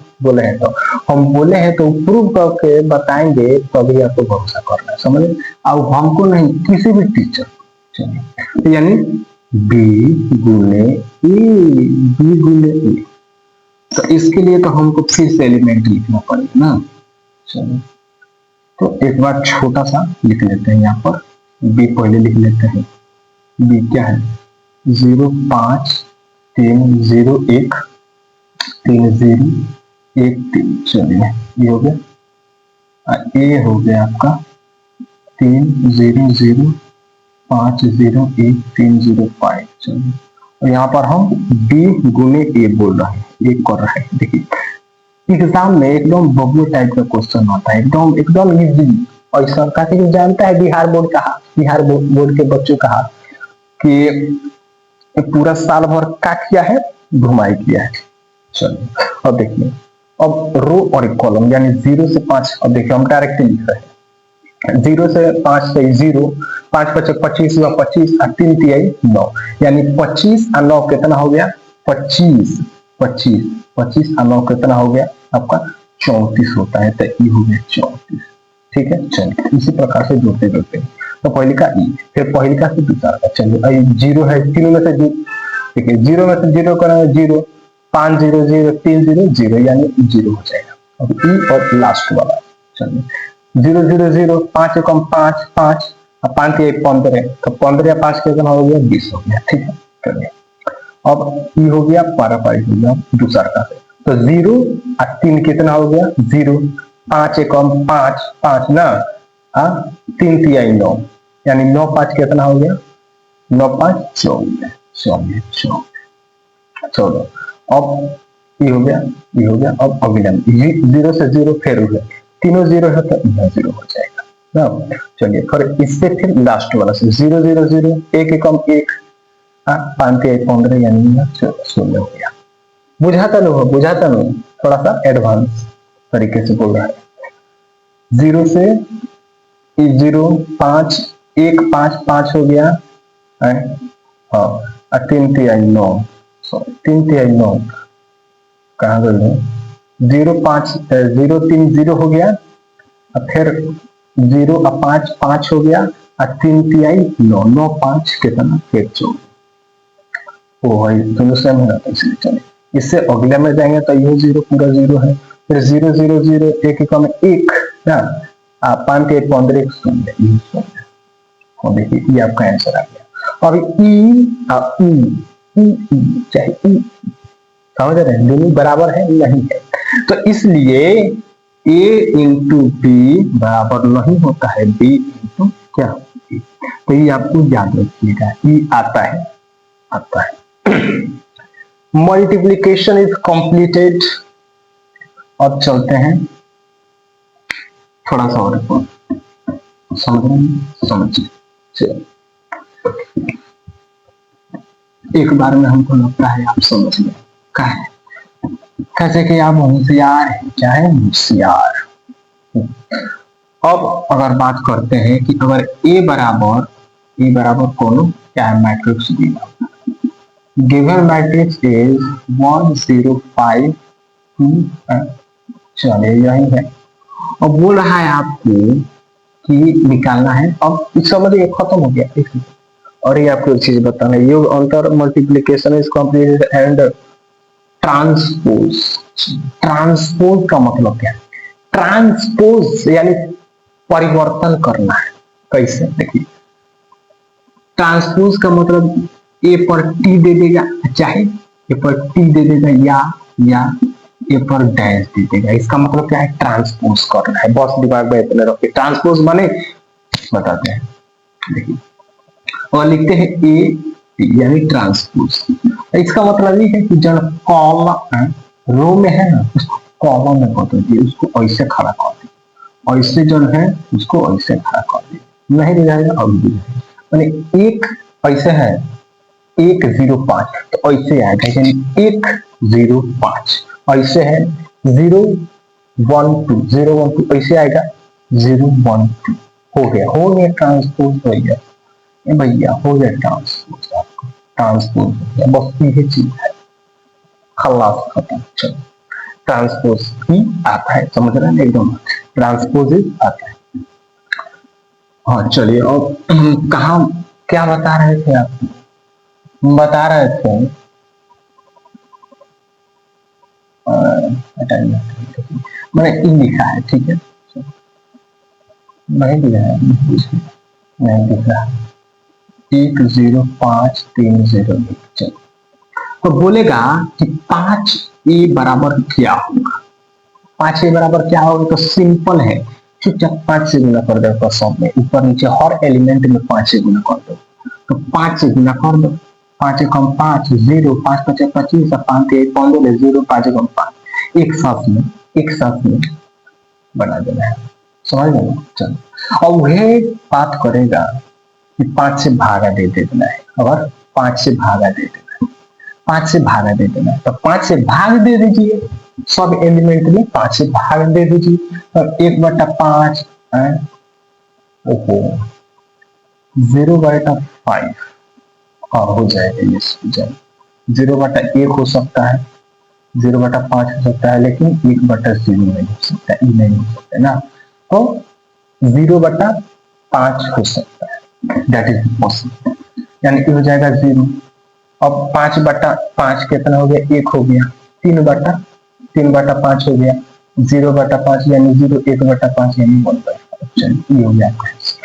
बोले हैं तो प्रूव करके बताएंगे तभी आपको भरोसा करना है, समझ। अब हमको नहीं, किसी भी टीचर। चलिए तो यानी बी गुने ए, तो इसके लिए तो हमको फिर से एलिमेंट लिखना पड़ेगा ना। चलिए तो एक बार छोटा सा लिख लेते हैं, यहाँ पर बी पहले लिख लेते हैं। बी क्या है, 0 5 3 0 1 3 0 1 3। चलिए ये हो गया। ए हो गया आपका 3 0 0 5 0 1 3 0 5। चलिए और यहाँ पर हम बी गुने ए बोल रहे हैं, एक कर रहे हैं। देखिए एग्जाम में एकदम बबलू टाइप का क्वेश्चन आता है, एकदम इजी। और सरकार की जानता है बिहार बोर्ड के बच्चों का कि पूरा साल भर का किया है, घुमाई किया है। चलिए अब देखिए, अब रो और एक कॉलम यानी 0 से 5। अब देखिए हम डायरेक्ट लिख रहे हैं 0 से 5 से 0, 5 5 25 हुआ 25 और 3 3 9 यानी 25 और 9 कितना हो गया, 25 25 25 और 9 कितना हो गया आपका 34 होता है। तो ये हो गया 34। ठीक है, चलिए इसी प्रकार से जोड़ते तो पहले का ई, फिर पहले का से दूसरा का। चलिए 0 है, तीनों में से देखिए 0 में से 0 करेंगे 0, 5 0 0 3 0 0 यानी 0 हो जाएगा। अब ई और लास्ट वाला, चलिए 0 0 0 5 कम 5 5 और 5 1 15, तो 15 या 5 कितना हो गया 20 हो गया। ठीक है, चलिए अब ई हो गया पारापारिक हो गया दूसरा का। तो 0 और 3 कितना हो गया 0, 5 कम 5 5 ना, 3 3 9 यानी 9 5 कितना हो गया 9 5 24। चलो अब ये हो गया। अब अगला 0 से 0 फिर हो गया, तीनों 0 है तो यह 0 हो जाएगा ना। चलिए फिर इससे फिर लास्ट वाला से 0 0 0 1 कम 1 5 3 15 यानी 16 हो गया। बुझाता नहीं, थोड़ा सा एडवांस तरीके से बोल रहा है। 0 से 0 5 1 5 5 हो गया है, हाँ, और 3 3 9 3 3 9 कहाँ गए 0 5 0 3 0 हो गया और फिर 0 और 5 5 हो गया और 3 3 9 9 5 कितना फिर 24। वो भाई दोनों सेम है ना, इसलिए चले इससे अगले में जाएंगे तो ये 0 पूरा 0 है, फिर 0 0 0 1 कम 1 ना, 5 1 15 16। और देखिए ये आपका आंसर आ गया। अब ई चाहे ई समझ रहे हैं, दोनों बराबर है नहीं है, तो इसलिए a इंटू बी बराबर नहीं होता है b इंटू क्या, तो ये आपको याद रखिएगा, ई आता है। Multiplication is completed. अब चलते हैं थोड़ा सा और समझिए। एक बार में हमको लगता है आप समझ गए क्या है, कैसे कि आप होशियार हैं, क्या है होशियार। अब अगर बात करते हैं कि अगर ए बराबर कौन क्या है, मैट्रिक्स गिवन मैट्रिक्स इज 1 0 5 2। चलिए यही है, अब बोल रहा है आपको कि निकालना है। अब इस समझिए खत्म हो गया। और ये आपको एक चीज बताना है, योग अंतर multiplication is completed and transpose का मतलब क्या है, ट्रांसपोज यानी परिवर्तन करना है। कैसे? देखिए, ट्रांसपोज का मतलब ए पर टी दे देगा, चाहे ए पर टी दे देगा, या ए पर डैश दे देगा। इसका मतलब क्या है? ट्रांसपोज करना है। बस दिमाग में इतना रखिए, ट्रांसपोज माने बताते हैं। देखिए, और लिखते हैं ए यानी ट्रांसपोज। इसका मतलब ये है कि जब कॉलम रो में है ना, उसको कॉलम में बदल दिए, उसको ऐसे खड़ा कर दिए, ऐसे जो है उसको ऐसे खड़ा कर दिए, नहीं दिखाएगा अब भी मैंने एक ऐसे है 105 तो ऐसे आएगा, यानी 105 ऐसे है 012 ऐसे आएगा 012। हो गया ट्रांसपोज भैया, भैया हो गया ट्रांसपोज। आपको ट्रांसपोज हो गया, बस ये चीज है, खलास खत्म। चलो, ट्रांसपोज ही आता है, समझ रहे हैं एकदम, ट्रांसपोज ही आता है। हाँ चलिए, और कहा क्या बता रहे थे आप? बता रहे थे मैंने ई लिखा है, ठीक है, नहीं दिखा है, नहीं दिख रहा, 10530। चलो, तो बोलेगा कि 5a बराबर क्या होगा? 5a बराबर क्या होगा? तो सिंपल है, चुपचाप 5 से गुना कर दो, सब में ऊपर नीचे हर एलिमेंट में 5 से गुना कर दो। तो 5 से गुना कर दो, 5 एकम 5, 0, 5 पचे 25, 5 1 15, 0, 5 एकम 5, एक साथ में बना देना है, समझ गए? चलो, और वह बात करेगा कि 5 से भागा दे देना है, अगर 5 से भागा दे देना है, 5 से भागा दे देना है, तो 5 से भाग दे दीजिए, सब एलिमेंट में 5 से भाग दे दीजिए, और 1/5 ओहो 0/5 हो जाएगा, ये हो जाएगा 0/1 हो सकता है, 0/5 हो सकता है, लेकिन 1/0 नहीं हो सकता, ये नहीं हो सकता ना, तो 0/5 हो सकता है, दैट इज पॉसिबल, यानी कि हो जाएगा 0। अब 5/5 कितना हो गया? 1 हो गया, 3/5 हो गया, 0/5 यानी 0, 1/5 यानी 1/5। चलिए, ये हो गया,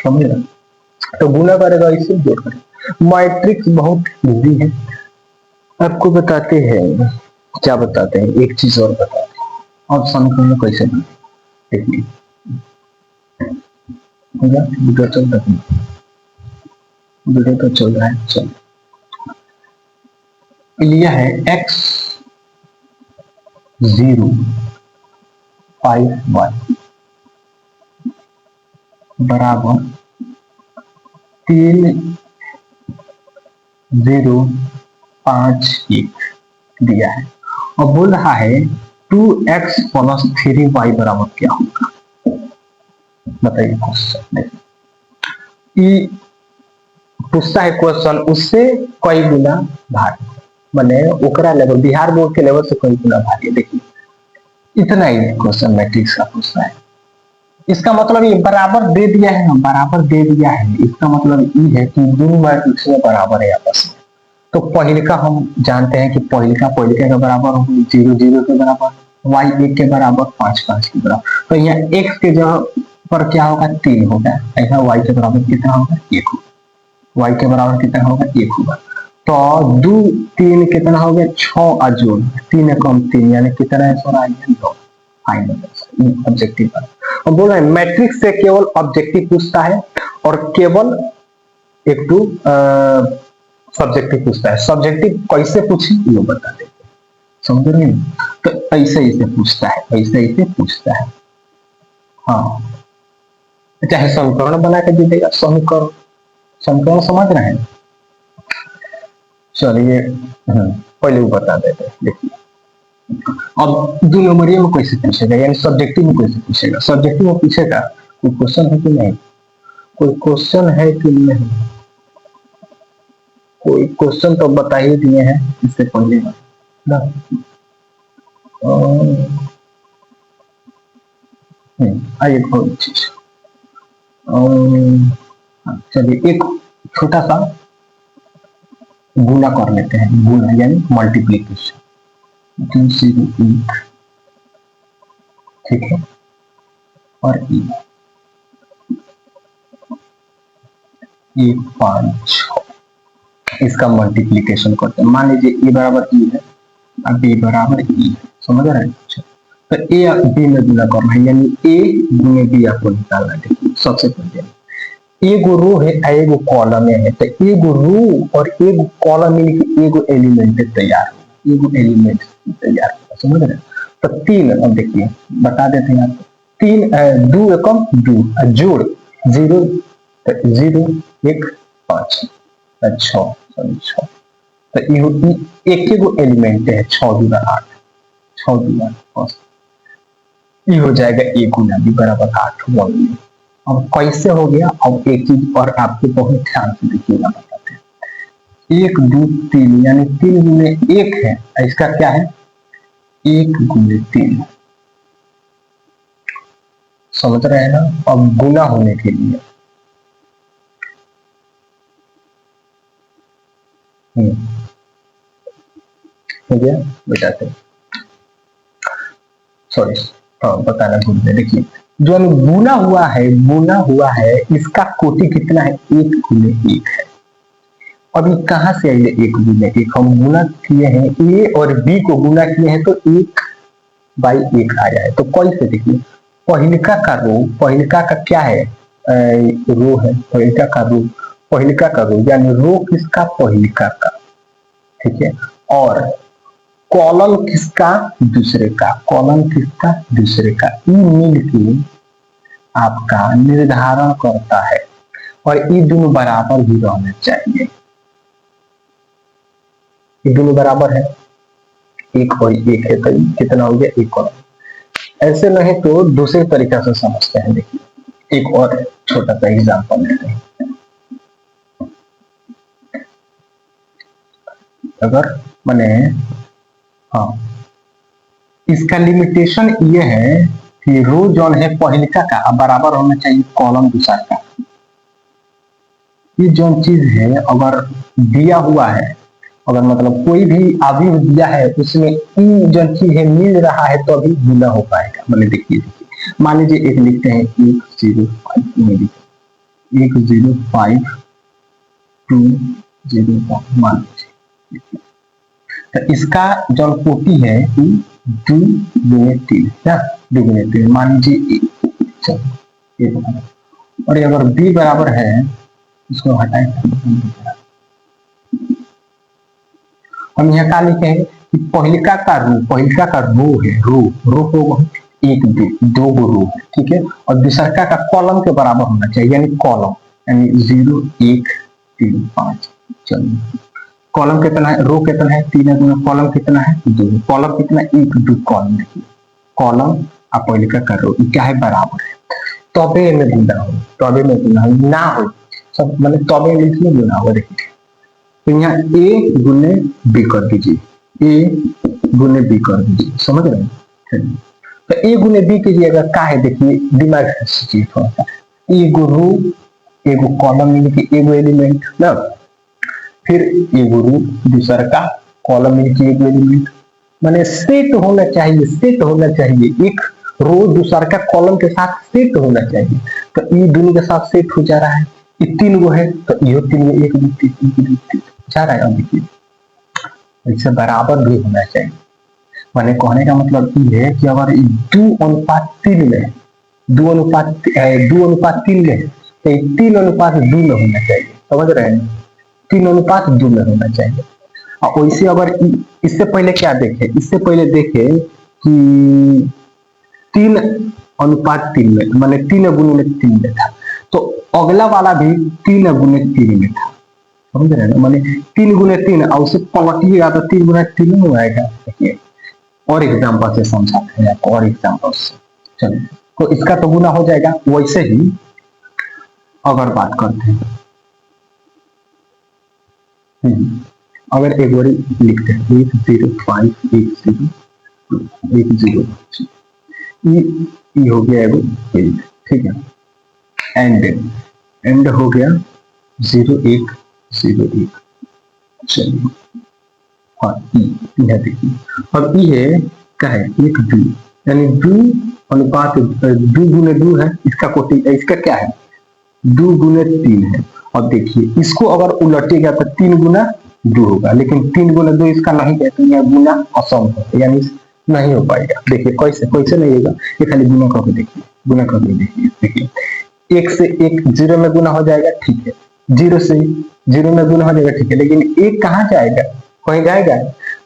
समझ रहे? तो गुना करेगा, इससे जोड़ करेगा। मैट्रिक्स बहुत इजी है, आपको बताते हैं, क्या बताते हैं, एक चीज और बताते हैं, और समीकरण कैसे बनाते। देखिए, वीडियो चल रहा है, वीडियो तो चल रहा है, चल लिया है x 0 5 1 बराबर 3 0 5 1 दिया है, और बोल रहा है 2x + 3y बराबर क्या होगा? बताइए क्वेश्चन। देखिए, पूछता है क्वेश्चन, उससे कई गुना भारी, मैंने ओकरा लेवल, बिहार बोर्ड के लेवल से कई गुना भारी। देखिए, इतना ही क्वेश्चन मैट्रिक्स का पूछता है। इसका मतलब ये बराबर दे दिया है ना, बराबर दे दिया है, इसका मतलब ये है कि दोनों मैट्रिक्स में बराबर है आपस में। तो पहले का हम जानते हैं कि पहले का के बराबर हो, 0 0 के बराबर, y 1 के बराबर, 5 5 के बराबर। तो यहाँ x के जगह पर क्या होगा? 3 होगा, ऐसा y के बराबर कितना होगा? 1 होगा, y के बराबर कितना होगा? 1 होगा। तो 2 3 कितना हो गया? 6 अजून 3 कम 3 यानी कितना है? 9 फाइनल ऑब्जेक्टिव। और बोल रहे हैं मैट्रिक्स से केवल ऑब्जेक्टिव पूछता है, और केवल एक टू सब्जेक्टिव पूछता है। सब्जेक्टिव कैसे पूछे ये बता देते, समझ रहे हैं? तो ऐसे ऐसे पूछता है, ऐसे ऐसे पूछता है। हाँ, चाहे समीकरण बना के दे देगा, समीकरण समझ रहे हैं? चलिए, पहले वो बता देते हैं। देखिए, अब 2 नंबरिया में कैसे पूछेगा, यानी सब्जेक्टिव में कैसे पूछेगा? सब्जेक्टिव में पूछेगा, कोई क्वेश्चन है कि नहीं? कोई क्वेश्चन है कि नहीं? कोई क्वेश्चन तो बता ही दिए हैं इससे पहले ना। आइए कोई चीज, चलिए एक छोटा सा गुना कर लेते हैं, गुना यानी मल्टीप्लीकेशन, 2 0 1, ठीक है। और ई, 1 5 6, इसका मल्टीप्लीकेशन करते हैं। मान लीजिए ए बराबर ई है और बी बराबर ई है, समझ रहे हैं? तो ए और बी में गुना करना है, यानी ए गुने बी आपको निकालना है। देखिए सबसे पहले एगो रो है एगो कॉलम है, तो एगो रो और एगो कॉलम मिलकर एगो एलिमेंट तैयार होगा, एगो एलिमेंट तैयार होगा, समझ रहे हैं? तो 3, अब देखिए बता देते हैं आपको, 3 2 एकम 2 जोड़ 0, 0 1 5 6 6, तो एक एगो एलिमेंट है 6 दूना 8, 6 दूना 8, ये हो जाएगा ए गुना बी बराबर 8 1। अब कैसे हो गया? अब एक चीज और आपको बहुत ध्यान से देखिएगा, बताते हैं। 1 2 3 यानी 3 गुने 1 है, इसका क्या है? 1 गुने 3, समझ रहे हैं ना? अब गुना होने के लिए हो गया बेटा, सॉरी बताना भूल गए। देखिए जो गुना हुआ है इसका कोटि कितना है? 1 गुने 1 है। अभी कहां से आइए 1 गुने 1? हम गुना किए हैं, ए और बी को गुना किए हैं तो 1 बाई 1 आया है। तो कैसे? देखिए पहिलका का रो, पहिलका का क्या है? रो है, पहिलका का रो, पहिलका का रो यानी रो किसका? पहिलका का, ठीक है। और कॉलम किसका? दूसरे का, कॉलम किसका? दूसरे का। ई मिल के आपका निर्धारण करता है, और ये दोनों बराबर भी रहना चाहिए। ये दोनों बराबर है, 1 और 1 है, तो कितना हो गया? 1 और। ऐसे नहीं तो दूसरे तरीका से समझते हैं। देखिए एक और छोटा सा एग्जांपल लेते हैं। अगर मैंने हाँ, इसका लिमिटेशन ये है कि रो जॉन है पहिलका का बराबर होना चाहिए कॉलम दूसरा का। ये जो चीज है अगर दिया हुआ है, अगर मतलब कोई भी आदि दिया है उसमें ई जो चीज है मिल रहा है तो अभी गुना हो पाएगा। मतलब देखिए मान लीजिए एक लिखते हैं 105 105 205 मान लीजिए, तो इसका जो कोटि है 2 गुने 3 क्या? 2 गुने 3 मान लीजिए, चलो और अगर बी बराबर है, इसको हटाएं, हम यहाँ क्या लिखे हैं कि पहिलका का रो है, रो को 1 2 गो रो है, ठीक है। और दूसरका का कॉलम के बराबर होना चाहिए, यानी कॉलम यानी 0 1 3 5। चलिए कॉलम कितना है? रो कितना है? 3 है, कॉलम कितना है? 2। कॉलम कितना? 1 2 कॉलम। देखिए कॉलम और पहिलका का रो क्या है? बराबर है। तबे में गुना हो, तबे में गुना हो, ना हो सब मतलब तबे में गुना हो। देखिए तो यहाँ ए गुने बी कर दीजिए, ए गुने बी कर दीजिए, समझ रहे हैं? तो ए गुने बी कीजिएगा, क्या है? देखिए दिमाग से सोचिए थोड़ा सा। एगो रो एगो कॉलम मिल के एगो एलिमेंट ना, फिर एगो रो दूसरा का कॉलम मिल के एगो एलिमेंट, माने सेट होना चाहिए, सेट होना चाहिए। एक रो दूसरा का कॉलम के साथ सेट होना चाहिए। तो ये दोनों के साथ सेट हो जा रहा है। ये 3 गो है तो ये 3 गो 1 2 3 जा रहा है। देखिए इससे बराबर भी होना चाहिए। मैंने कहने का मतलब ये है कि अगर 2:3 में 2:3 में तो 3:2 में होना चाहिए, समझ रहे हैं? 3:2 में होना चाहिए। और वैसे अगर इससे पहले क्या देखे? इससे पहले देखे कि 3:3 में, मैंने 3 गुने 3 में था, तो अगला वाला भी 3 गुने 3 में था, समझ रहे हैं? मैंने 3 गुने 3 और उसे पलटिएगा तो 3 गुना 3 हो आएगा। देखिए और एग्जाम्पल से समझाते हैं आपको, और एग्जाम्पल से। चलिए तो इसका तो गुना हो जाएगा। वैसे ही अगर बात करते हैं, अगर एक बार लिखते हैं 105 10 10, ये हो गया एगो, ठीक है। एंड हो गया 0 1 0 1। चलिए हाँ, देखिए अब ये है क्या है? 1 2 यानी 2 अनुपात 2 गुने 2 है, इसका कोटि इसका क्या है 2 गुने 3 है। अब देखिए इसको अगर उलटेगा तो 3 गुना 2 होगा, लेकिन 3 गुना 2 इसका नहीं है तो यह गुना असंभव है, यानी नहीं हो पाएगा। देखिए कैसे कैसे नहीं होगा, ये खाली गुना करके देखिए, गुना करके देखिए। देखिए 1 से 1 0 में गुना हो जाएगा, ठीक है, 0 से 0 में गुना हो जाएगा, ठीक है, लेकिन 1 कहाँ जाएगा, कहीं जाएगा,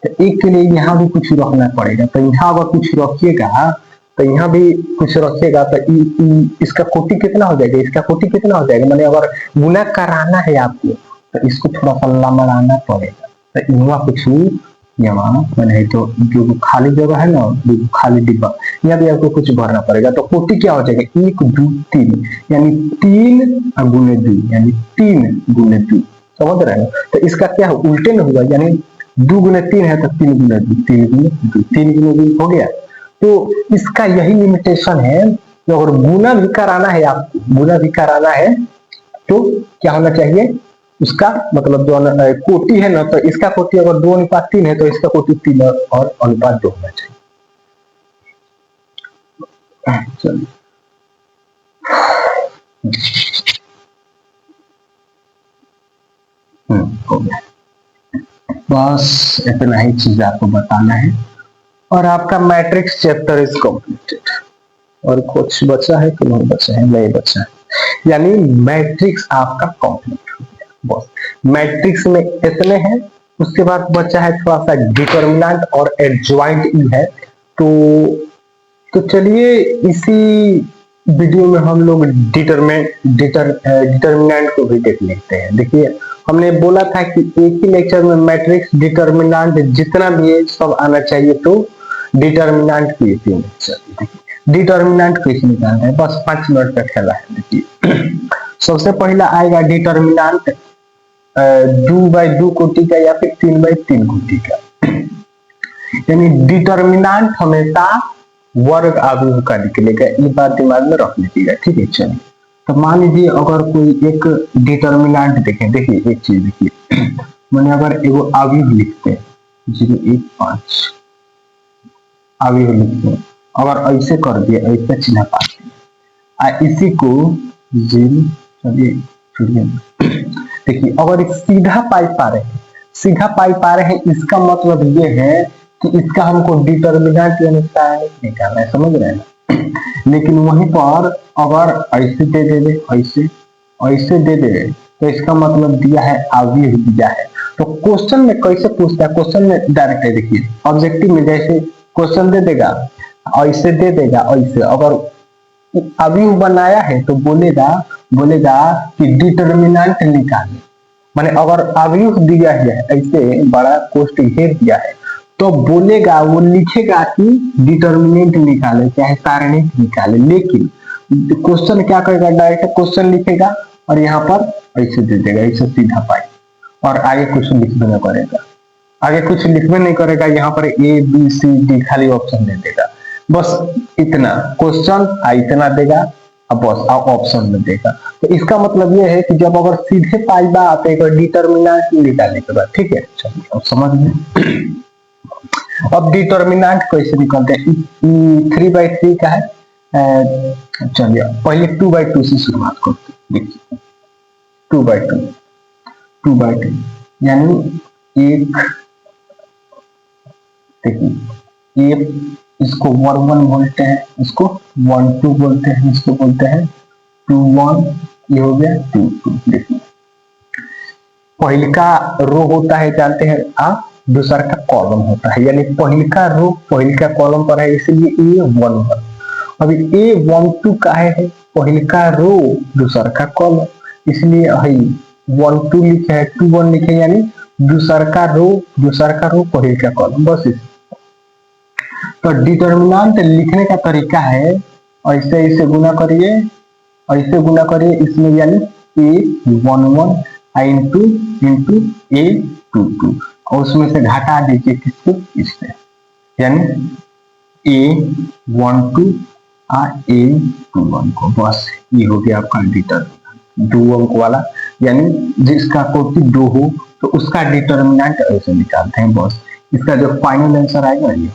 तो 1 के लिए यहाँ भी कुछ रखना पड़ेगा। तो यहाँ अगर कुछ रखिएगा तो यहाँ भी कुछ रखिएगा तो इसका कोटि कितना हो जाएगा, इसका कोटि कितना हो जाएगा, मैंने अगर गुना कराना है आपको तो इसको थोड़ा सा लमड़ाना पड़ेगा। तो यहाँ कुछ यहाँ मैंने तो जो खाली जगह है ना, जो खाली डिब्बा, यहाँ भी आपको कुछ भरना पड़ेगा। तो कोटि क्या हो जाएगा 1 2 3, यानी 3 गुने 2, यानी 3 गुने 2, समझ रहे हैं। तो इसका क्या है उल्टे में होगा, यानी 2 गुने 3 है तो 3 गुने 2, 3 गुने 2, 3 गुने 2 हो गया। तो इसका यही लिमिटेशन है कि अगर गुना भी कराना है, आपको गुना भी कराना है तो क्या होना चाहिए, उसका मतलब जो कोटि है ना, तो इसका कोटि अगर 2:3 है तो इसका कोटि 3 और अनुपात 2 होना चाहिए। चलिए हो गया, बस इतना ही चीज आपको बताना है और आपका मैट्रिक्स चैप्टर इज कंप्लीटेड। और कुछ बचा है कि नहीं बचा है, नहीं बचा है, यानी मैट्रिक्स आपका कंप्लीट हो गया। बस मैट्रिक्स में इतने हैं, उसके बाद बचा है थोड़ा सा डिटर्मिनेंट और एडजॉइंट ई है। तो चलिए इसी वीडियो में हम लोग डिटर्मिनेंट को भी देख लेते हैं। देखिए हमने बोला था कि एक ही लेक्चर में मैट्रिक्स डिटर्मिनेंट जितना भी है सब आना चाहिए, तो डिटर्मिनेंट की चाहिए। डिटर्मिनेंट कैसे निकालना है, बस 5 मिनट का खेला है। देखिए सबसे पहला आएगा डिटर्मिनेंट 2/2 कोटि का या फिर 3/3 कोटि का, यानी डिटर्मिनेंट हमेशा वर्ग आव्यूह का निकलेगा, ये बात दिमाग में रख लीजिएगा, ठीक है। चलिए तो मान लीजिए अगर कोई एक डिटर्मिनेंट देखें, देखिए एक चीज देखिए, मैंने अगर एगो आव्यूह लिखते हैं 0.1 5 आव्यूह लिखते हैं, अगर ऐसे कर दिए, ऐसे चिन्ह पाते इसी को 0, चलिए देखिए अगर सीधा पाई पा रहे हैं, सीधा पाई पा रहे हैं, इसका मतलब ये है कि इसका हमको डिटर्मिनेंट यानी साइन निकालना है, समझ रहे हैं ना। लेकिन वहीं पर अगर ऐसे दे दे, ऐसे दे दे तो इसका मतलब दिया है आव्यूह दिया है। तो क्वेश्चन में कैसे पूछता है, क्वेश्चन में डायरेक्ट है, देखिए ऑब्जेक्टिव में जैसे क्वेश्चन दे देगा, ऐसे दे देगा, ऐसे अगर आव्यूह बनाया है तो बोलेगा कि डिटर्मिनेंट निकाले, माने अगर आव्यूह दिया है ऐसे बड़ा कोष्ठ घेर दिया है तो बोलेगा, वो लिखेगा कि डिटर्मिनेंट निकाले चाहे सारणिक निकाले। लेकिन क्वेश्चन क्या करेगा, डायरेक्ट क्वेश्चन लिखेगा और यहाँ पर ऐसे दे देगा, ऐसे सीधा पाई, और आगे कुछ लिखबे नहीं करेगा, आगे कुछ लिखबे नहीं करेगा, यहाँ पर ABCD खाली ऑप्शन दे देगा, बस इतना क्वेश्चन इतना देगा, अब बस ऑप्शन में देगा। तो इसका मतलब ये है कि जब अगर सीधे पाई बा तो एक डिटर्मिनेंट निकालने के बाद, ठीक है। चलिए अब समझ में, अब डिटर्मिनेंट कैसे निकलते हैं, 3/3 का है, चलिए पहले 2/2 से शुरुआत करते हैं। देखिए 2/2 यानी एक, देखिए ये इसको 1 बोलते हैं, इसको 1 2 बोलते हैं, इसको बोलते हैं 2 1, ये हो गया 2 2। देखिए पहले का रो होता है जानते हैं आप, दूसरा का कॉलम होता है, यानी पहले का रो पहले का कॉलम पर है, इसलिए A1 1। अभी A12 का है पहले का रो दूसरा का कॉलम, इसलिए 1 2 लिखे है, 2 1 लिखे, यानी दूसरा का रो पहले का कॉलम, बस इस। तो डिटर्मिनेंट लिखने का तरीका है ऐसे गुना करिए, ऐसे गुना करिए इसमें, यानी A11 इंटू A22 और उसमें से घटा दीजिए किसको, इससे, यानी A12 और A21 को, बस ये हो गया आपका डिटर्मिनेंट 2 अंक वाला, यानी जिसका कोटि 2 हो तो उसका डिटर्मिनेंट ऐसे निकालते हैं, बस इसका जो फाइनल आंसर आएगा ये।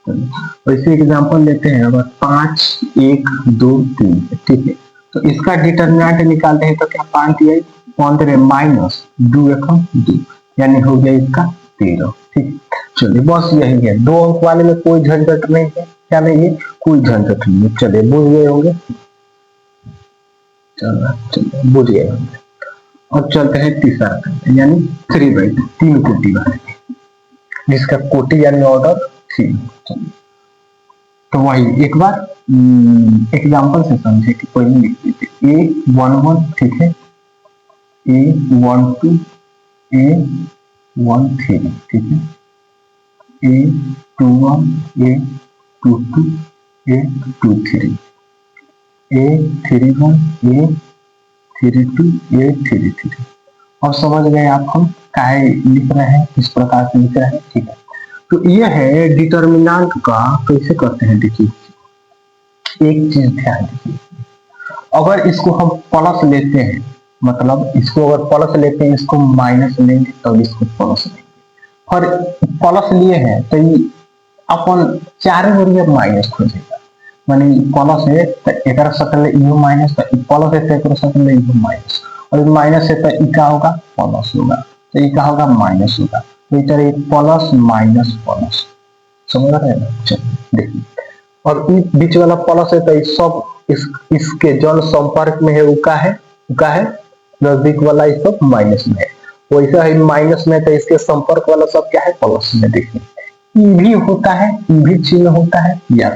वैसे एग्जांपल लेते हैं, अगर 5 1 2 3, ठीक है, तो इसका डिटरमिनेंट निकालते हैं तो क्या 5 8 कौन दे माइनस 2 एकम 2, यानी हो गया इसका 13, ठीक। चलिए बस यही है, 2 अंक वाले में कोई झंझट नहीं है, क्या नहीं है, कोई झंझट नहीं है। चलिए बुझ गए होंगे, चलिए बुझ गए होंगे। और चलते हैं तीसरा करते, यानी 3/2, 3 कोटि वाले, जिसका कोटि यानी ऑर्डर 3। तो वही एक बार एग्जांपल से समझे कि कोई नहीं लिख देते, A11, ठीक है, A12 A13, ठीक है, A21 A22 A23 A31 A32 A33। और समझ गए आप हम काहे लिख रहे हैं, किस प्रकार से लिख रहे हैं, ठीक है। तो यह है डिटर्मिनेंट का कैसे करते हैं। देखिए एक चीज ध्यान दीजिए, अगर इसको हम प्लस लेते हैं, मतलब इसको अगर प्लस लेते हैं, इसको माइनस लेंगे तब इसको प्लस लेंगे, और प्लस लिए हैं तो अपन चारों ओर माइनस खोजेगा, मानी प्लस है तो एक सकल इहो माइनस, तो प्लस है तो एक सकल इहो माइनस, और माइनस है तो ई का होगा प्लस होगा, तो ई का होगा माइनस होगा, तो इस तरह प्लस माइनस प्लस, समझ रहे हैं ना। चलिए देखिए, और बीच वाला प्लस है तो सब इसके जल संपर्क में है, उका है नजदीक वाला, इस सब माइनस में है, वैसा है माइनस में तो इसके संपर्क वाला सब क्या है प्लस में। देखिए ई भी होता है, ई भी चिन्ह होता है, या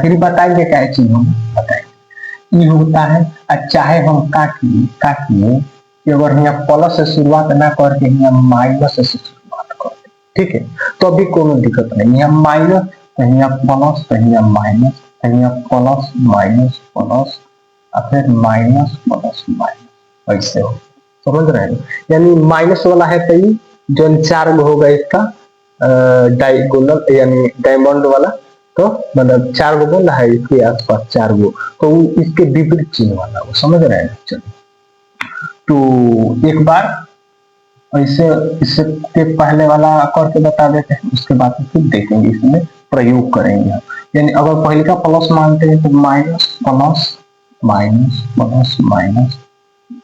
फिर बताएंगे क्या चिन्ह होगा, बताएंगे ई होता है। चाहे हम काटिए कि अगर यहाँ प्लस से शुरुआत ना करके यहाँ माइनस से शुरुआत करते, ठीक है, तो अभी कोई दिक्कत नहीं, यहाँ माइनस तो यहाँ प्लस, तो यहाँ माइनस, तो यहाँ प्लस माइनस प्लस, और फिर माइनस प्लस माइनस, ऐसे हो, समझ रहे हैं। यानी माइनस वाला है तो जो 4 गो होगा इसका डायगोनल यानी डायमंड वाला, तो मतलब 4 गो बोला है इसके आसपास 4 गो, तो इसके विपरीत चिन्ह वाला, वो समझ रहे हैं। चलिए तो एक बार ऐसे इसके पहले वाला करके बता देते हैं, उसके बाद फिर देखेंगे इसमें प्रयोग करेंगे हम। यानी अगर पहले का प्लस मानते हैं तो minus plus minus plus minus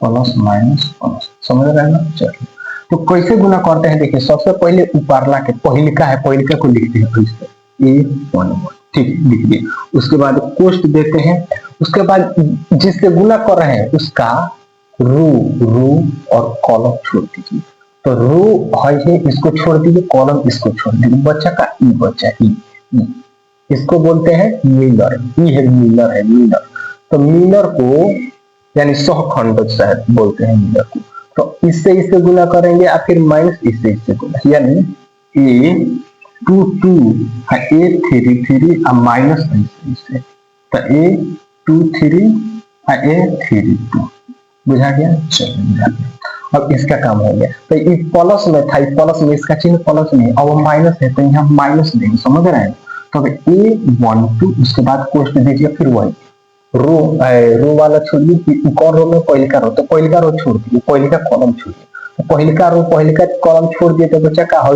plus minus plus, समझ रहे हैं ना। चलिए तो कैसे गुना करते हैं, देखिए सबसे पहले ऊपरला के पहिलका को लिखते हैं ऐसे A11, ठीक लिख दिए, उसके बाद कोष्ट देते हैं, उसके बाद जिससे गुना कर रहे हैं उसका रो और कॉलम छोड़ दीजिए, तो रो है इसको छोड़ दीजिए, कॉलम इसको छोड़ दीजिए, बच्चा का ई बच्चा ई, इसको बोलते हैं मिलर, ई है मिलर, तो मिलर को यानी सहखंड शायद बोलते हैं मिलर को, तो इससे गुना करेंगे और फिर माइनस इससे गुना, यानी A22 A33 और माइनस इससे, तो A23 A32, बुझा गया। चलिए अब इसका काम हो गया, तो ये प्लस में था, प्लस में इसका चिन्ह प्लस नहीं, अब माइनस है तो यहाँ माइनस देंगे, समझ रहे हैं। तो A12 उसके बाद कोष्ट दीजिए, फिर वही रो वाला छोड़िए, कौन रो में पहिलका रो, तो पहिलका रो छोड़ दिए, पहिलका कॉलम छोड़िए, तो पहिलका रो पहिलका कॉलम छोड़ दिए तो बच्चा का है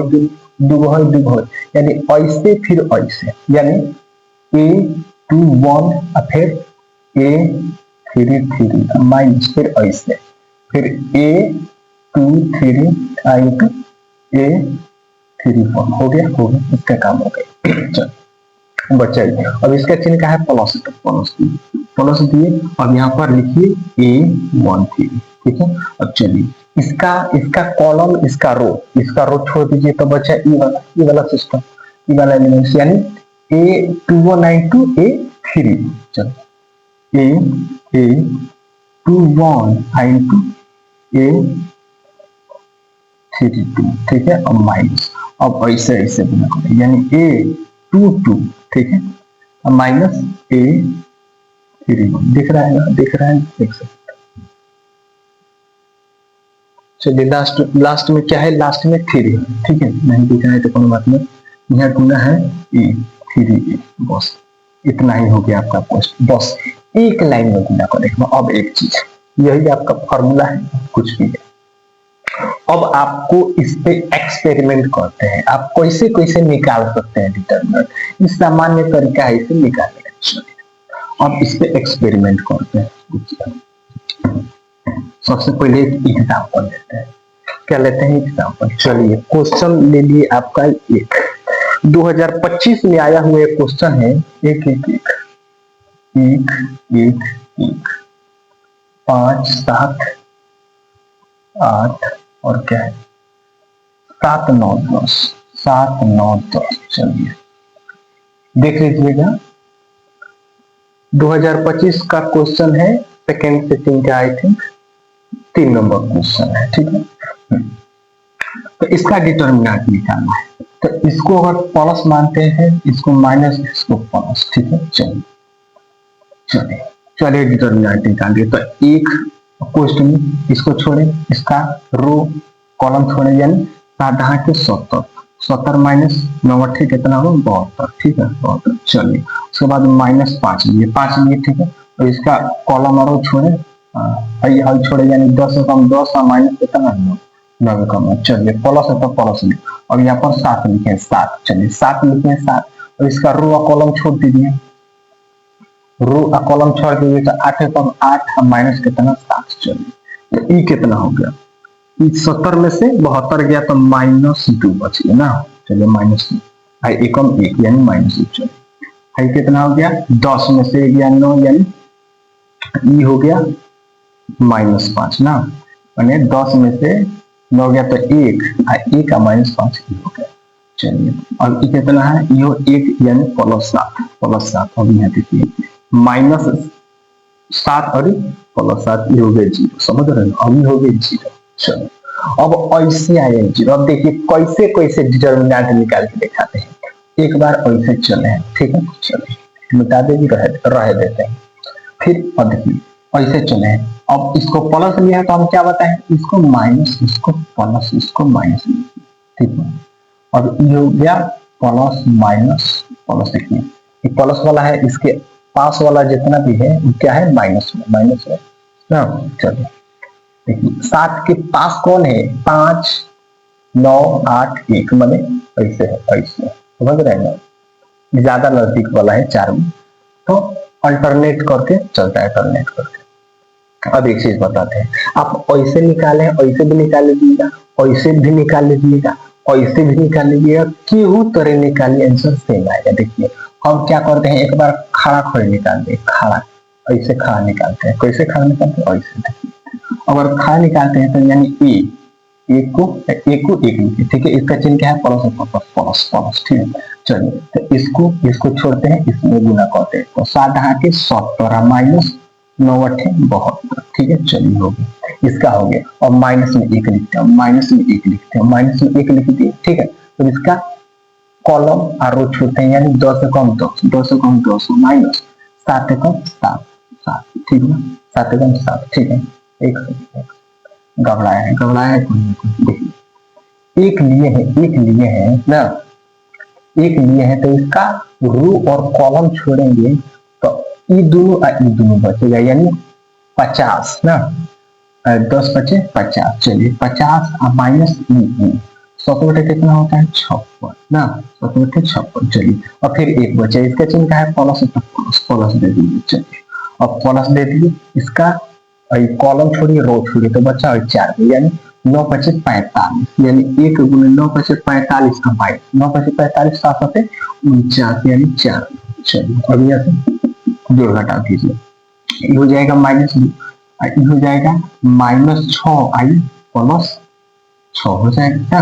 दुगो, यानी ऐसे फिर ऐसे, यानी A21 फिर A33 माइनस, फिर ऐसे, फिर A23 इंटू A31 हो गया, इसका काम हो गया। चलो बच्चा, अब इसका चिन्ह का है प्लस, तो प्लस दिए, अब यहाँ पर लिखिए A13, ठीक है। अब चलिए इसका कॉलम इसका रो छोड़ दीजिए, तो बच्चा ई वाला सिस्टम, ई वाला एलिमेंट्स, यानी A21 इंटू A3, चलो A21 इंटू A32, ठीक है, अब माइनस, अब ऐसे बना करें, यानी A22, ठीक है, अब माइनस A31, दिख रहा है ना, देख सकते। चलिए लास्ट में क्या है, लास्ट में 3 है, ठीक है, नहीं दिख रहा है तो कोई बात नहीं, यहाँ गुना है A3A, बस इतना ही हो गया आपका पोस्ट, बस एक लाइन में गुना करेगा। अब एक चीज, यही आपका फॉर्मूला है, कुछ भी है। अब आपको इस पे एक्सपेरिमेंट करते हैं, आप कैसे निकाल सकते हैं डिटरमिनेंट, इस सामान्य तरीका है इसे निकालने का। अब इस पे एक्सपेरिमेंट करते हैं। सबसे पहले एक एग्जाम्पल लेते हैं। क्या लेते हैं? एग्जाम्पल। चलिए क्वेश्चन ले लिए आपका एक 2025 में आया हुआ एक क्वेश्चन है। एक एक एक एक एक एक 5 7 8 और क्या है 7 9 10 7 9 10। चलिए देख लीजिएगा 2025 का क्वेश्चन है, सेकेंड सेटिंग का आई थिंक 3 नंबर क्वेश्चन है। ठीक है, तो इसका डिटर्मिनेंट निकालना है। तो इसको अगर प्लस मानते हैं, इसको माइनस, इसको प्लस। ठीक है, चलिए चलिए चलिए डिटर्मिनेंट निकालिए। तो एक क्वेश्चन इसको छोड़े, इसका रो कॉलम छोड़े, यानी 7 के 70 70 माइनस 9 कितना हो 72। ठीक है 72। चलिए उसके बाद -5 लिए 5 लिए। ठीक है, तो इसका कॉलम और छोड़े, हल छोड़े, यानी 10 से कम 10 और माइनस कितना 9 कम। चलिए प्लस है तो प्लस लिखे, और यहाँ पर 7 लिखे 7। चलिए 7 लिखे 7, और इसका रो और कॉलम छोड़ दीजिए। रो और कॉलम छोड़ दीजिए तो 8 है कम 8 और माइनस कितना 7। चलिए तो ई कितना हो गया? 70 में से 72 गया तो -2 बच गया ना। चलिए -2 एकम 1 यानी -1। चलिए कितना हो गया? 10 में से गया 9 यानी ई हो गया -5 ना, यानी 10 में से 9 गया तो 1 का -5 ई हो गया। चलिए अब ई कितना है? ई हो 1 यानी +7। अब यहाँ देखिए -7 और +7 ई हो गए 0। समझ रहे हैं? अभी हो गए 0। चलो अब ऐसे आए 0। अब देखिए कैसे कैसे डिटर्मिनेंट निकाल के दिखाते हैं। एक बार ऐसे चले हैं। ठीक है, चलो मिटा दे भी रह देते हैं। फिर अब देखिए ऐसे चले हैं। अब इसको प्लस लिया है तो हम क्या बताएं? इसको माइनस, इसको प्लस, इसको माइनस। ठीक है, अब ये हो गया प्लस माइनस प्लस। देखिए ये प्लस वाला है, इसके पास वाला जितना भी है वो क्या है? माइनस है ना। चलिए देखिए 7 के पास कौन है? 5 9 8 1 माने ऐसे है, ऐसे समझ रहे हैं ना। ज्यादा नजदीक वाला है 4 में, तो अल्टरनेट करके चलता है, अल्टरनेट करके। अब एक चीज बताते हैं, आप ऐसे निकाले, ऐसे भी निकाल लीजिएगा, ऐसे भी निकाल लीजिएगा, ऐसे भी निकाल लीजिएगा, केहू तरह निकालिए, आंसर सेम आएगा। देखिए हम क्या करते हैं, एक बार खड़ा खड़े निकालते हैं, खड़ा ऐसे खड़ा निकालते हैं। कैसे खड़ा निकालते हैं? ऐसे। देखिए अगर खड़ा निकालते हैं तो यानी एक को एक लिखिए। ठीक है, इसका चिन्ह क्या है? प्लस। ठीक है, चलिए तो इसको छोड़ते हैं, इसमें गुना करते हैं। तो 7 के 70 माइनस 9 8 72। ठीक है, चलिए हो गया, इसका हो गया। और माइनस में 1 लिखते हैं, माइनस में 1 लिख दिए। ठीक है, तो इसका कॉलम और रो छोड़ते हैं, यानी 10 से कम 10 माइनस 7 से कम 7। ठीक है, 7 से कम 7। ठीक है, एक घबराया है देखिए एक लिए है ना, एक लिए है तो इसका रो और कॉलम छोड़ेंगे तो ई दोनों बचेगा, यानी 50 ना। 10 बचे 50। चलिए 50 और माइनस ई 100 कितना होता है? 56 ना, 100 चलिए और फिर एक बचे, इसका चिन्ह क्या है? प्लस दे दीजिए। चलिए अब प्लस दे दीजिए, इसका कॉलम छोड़िए, रो छोड़िए, तो बचा 4, यानी 9 बचे 45, यानी 1 गुने 9 बचे 45 का 9 बचे 45 7 होते 49, यानी 4। चलिए अब यहाँ से जोड़ घटा दीजिए, ये हो जाएगा -2, ये हो जाएगा -6 आई प्लस 6 हो जाएगा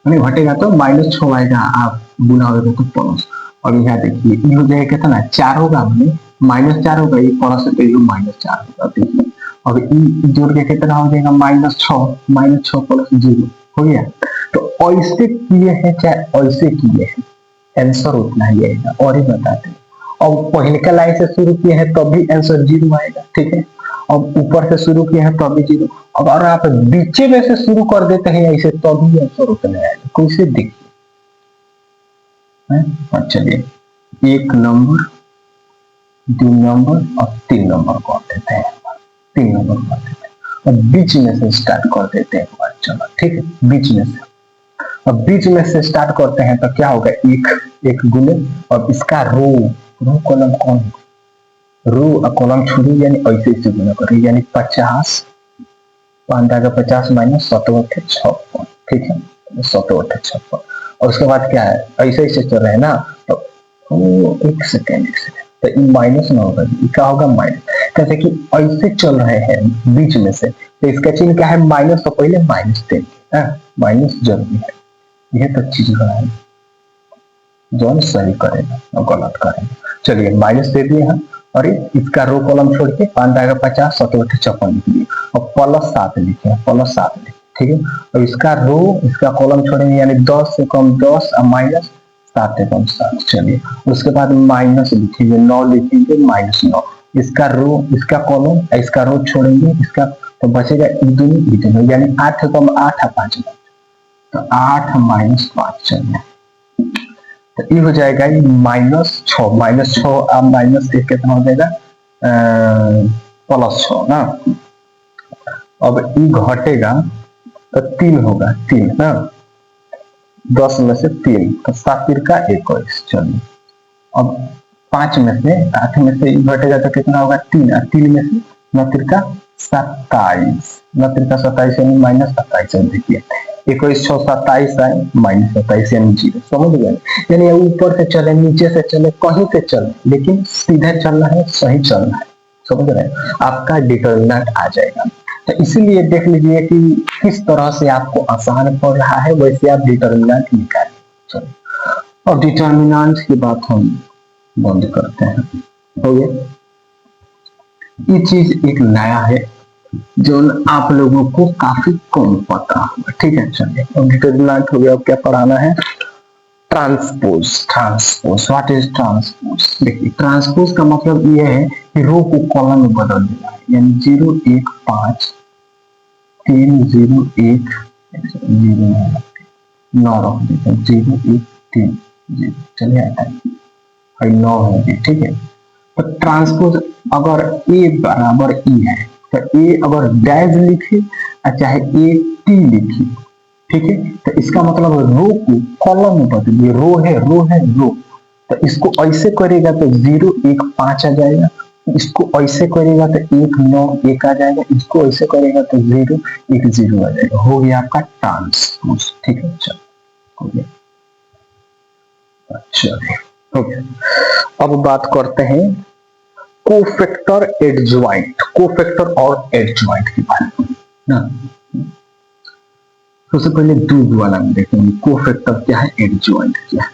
ना, घटेगा तो -6 आएगा, आप गुना होगा तो प्लस। और यहाँ देखिए ये हो जाएगा कितना? 4 होगा, -4 होगा, ये प्लस है तो ये -4 होगा। देखिए अब ई जोड़ के कितना हो जाएगा? -6 प्लस 0 हो गया। तो ऐसे किए हैं चाहे ऐसे किए हैं, आंसर उतना ही आएगा। और ही बताते हैं, अब पहले का लाइन से शुरू किए हैं तब भी आंसर 0 आएगा। ठीक है, अब ऊपर से शुरू किए हैं तब भी 0। अब अगर आप बीचे में से शुरू कर देते हैं ऐसे तब भी आंसर उतना आएगा। कैसे देखिए, चलिए 1 नंबर 2 नंबर और 3 नंबर कर देते हैं, 3 नंबर कर देते हैं और बीच में से स्टार्ट कर देते हैं। चलो ठीक है, बीच में से अब बीच में से स्टार्ट करते हैं तो क्या होगा, एक गुने, और इसका रो कॉलम कौन है, रो कॉलम छोड़िए, यानी ऐसे ऐसे गुना करिए, यानी 50 50 माइनस 7×56, ठीक है, 7×56। और उसके बाद क्या है, ऐसे ऐसे चल रहे हैं ना, तो एक सेकेंड, तो ये माइनस ना होगा, क्या होगा माइनस, कैसे कि ऐसे चल रहे हैं बीच में से, तो इसका चिन्ह क्या है माइनस, तो पहले माइनस देंगे, माइनस जरूरी है, यह तो चीज है जो सही करेगा और गलत करेगा। चलिए माइनस दे दिए हैं, और इसका रो कॉलम छोड़ के 5×50 7×56 लिख दिए, और +7 लिखे, +7 लिखे, ठीक है। और इसका रो, इसका कॉलम छोड़ेंगे, यानी 10 से कम 10 और माइनस 7 से कम 7। चलिए उसके बाद माइनस लिखेंगे, 9 लिखेंगे, -9, इसका रो, इसका कॉलम, इसका रो छोड़ेंगे, इसका तो बचेगा दोनों, यानी 8 से कम 8 और 5, तो 8 -5। चलिए तो ये हो जाएगा -6, -6 और -1 कितना हो जाएगा, +6 ना। अब ये घटेगा तो 3 होगा, 3 ना, 10 में से 3, तो 7×21। चलिए अब 5 में से 8 में से घटेगा तो कितना होगा, 3, और 3 में से 9×27, 9×27 यानी -27। देखिए 21 6 27 आए, -27 यानी 0, समझ गए, यानी ऊपर से चले, नीचे से चले, कहीं से चले, लेकिन सीधा चलना है, सही चलना है, समझ रहे हैं, आपका डिटर्मिनेंट आ जाएगा। तो इसीलिए देख लीजिए कि किस तरह से आपको आसान पड़ रहा है, वैसे आप डिटर्मिनेंट निकालें। चलो और डिटर्मिनेंट की बात हम बंद करते हैं, हो गया। ये चीज एक नया है जो आप लोगों को काफी कम पता होगा, ठीक है। चलिए अब डिटर्मिनेंट हो गया, अब क्या पढ़ाना है, transpose. Transpose, what is transpose? देखिए ट्रांसपोज का मतलब ये है कि रो को कॉलम में बदल देना है, यानी 0 1 5 3 0 1 0 9 रख देते हैं, 0 1 3 0। चलिए आता है 9 है, ठीक है। तो ट्रांसपोज अगर ए बराबर ई है, तो ए अगर डैश लिखे चाहे ए टी लिखे, ठीक है, तो इसका मतलब रो को कॉलम में बदलिए, रो है रो है रो, तो इसको ऐसे करेगा तो 0 1 5 आ जाएगा, इसको ऐसे करेगा तो 1 9 1 आ जाएगा, इसको ऐसे करेगा तो 0 1 0 आ जाएगा, हो गया आपका ट्रांसपोज, ठीक है। चलो हो गया, अच्छा हो गया। अब बात करते हैं कोफैक्टर एडजॉइंट, कोफैक्टर और एडजॉइंट की बात ना। सबसे पहले दूध वाला में देखेंगे कोफैक्टर क्या है, एडजॉइंट क्या है।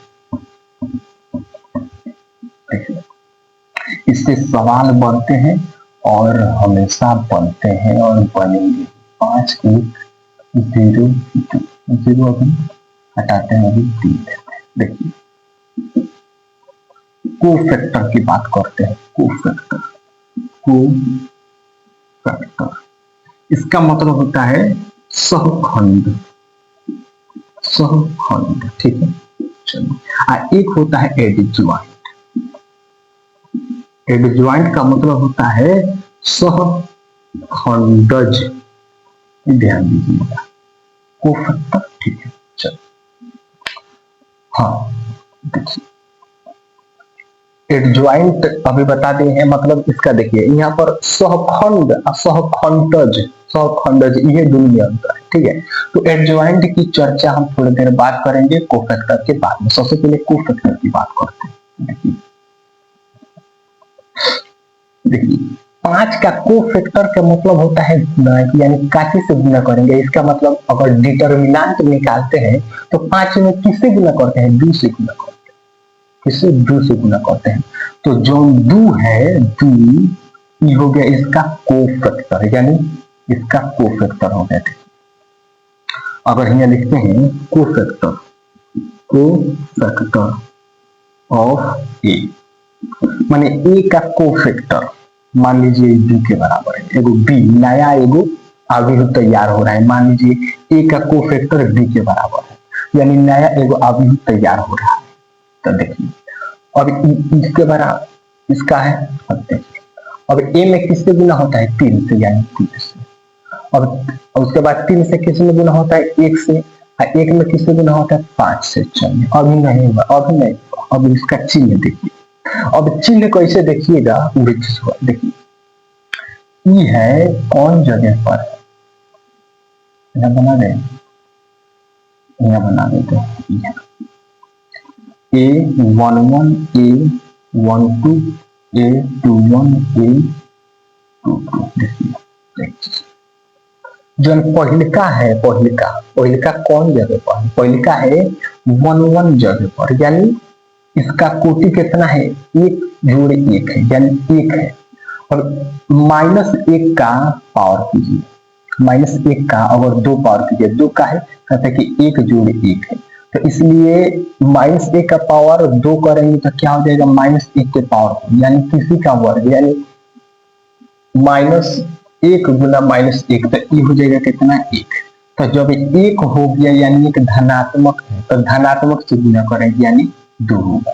इससे सवाल बनते हैं और हमेशा बनते हैं और बनेंगे। 5 1 0 0 अभी हटाते हैं, अभी 3 देते हैं। देखिए कोफैक्टर की बात करते हैं, कोफैक्टर, कोफैक्टर इसका मतलब होता है सहखंड, सहखंड, ठीक है। चलिए एक होता है एडजॉइंट, एडजॉइंट का मतलब होता है सहखंडज, ध्यान दीजिएगा, कोफैक्टर, ठीक है। चलिए हाँ देखिए एडजॉइंट अभी बता दिए हैं, मतलब इसका देखिए यहाँ पर सहखंड सहखंडज, सहखंडज ये दोनों अंतर है, ठीक है। तो एडजॉइंट की चर्चा हम थोड़ी देर बाद करेंगे कोफैक्टर के बाद में। सबसे पहले कोफैक्टर की बात करते हैं। देखिए 5 का कोफैक्टर का मतलब होता है यानी काची से गुना करेंगे, इसका मतलब अगर डिटर्मिनेंट निकालते हैं तो 5 में किससे गुना करते हैं, 2 से गुना करते हैं, किससे 2 से गुना करते हैं। तो जो 2 है 2 ये हो गया इसका कोफैक्टर, यानी इसका कोफैक्टर हो गया। अगर यहाँ लिखते हैं कोफैक्टर, कोफैक्टर ऑफ ए, माने ए का कोफैक्टर मान लीजिए बी के बराबर है, एगो बी नया एगो आव्यूह तैयार हो रहा है, मान लीजिए ए का कोफैक्टर बी के बराबर है, यानी नया एगो आव्यूह तैयार हो रहा है। तो देखिए अब इसके बराबर इसका है, अब देखिए अब ए में किससे गुना होता है, 3 से, यानी 3 से। अब उसके बाद 3 से किस में गुना होता है, 1 से, एक में किससे गुना होता है 5 से। चलिए अभी नहीं हुआ, अभी नहीं हुआ। अब इसका चिन्ह देखिए, अब चिन्ह कैसे देखिएगा वो चीज हुआ। देखिए ई है कौन जगह पर है, यहाँ बना दे, यहाँ बना देते हैं A11 A12 A21 A22। देखिए जो पहिलका है, पहिलका कौन जगह पर है, पहिलका है 11 जगह पर, यानी इसका कोटि कितना है 1 जोड़े 1 है, यानी 1 है। और -1 का पावर कीजिए, -1 का अगर 2 पावर कीजिए, 2 का है कहते हैं कि 1 जोड़े 1 है, तो इसलिए -1 का पावर 2 करेंगे तो क्या हो जाएगा -1 के पावर, यानी किसी का वर्ग, यानी -1 गुना -1, तो ये हो जाएगा कितना 1। तो जब 1 हो गया यानी एक धनात्मक है, तो धनात्मक से गुना करेंगे यानी 2 होगा।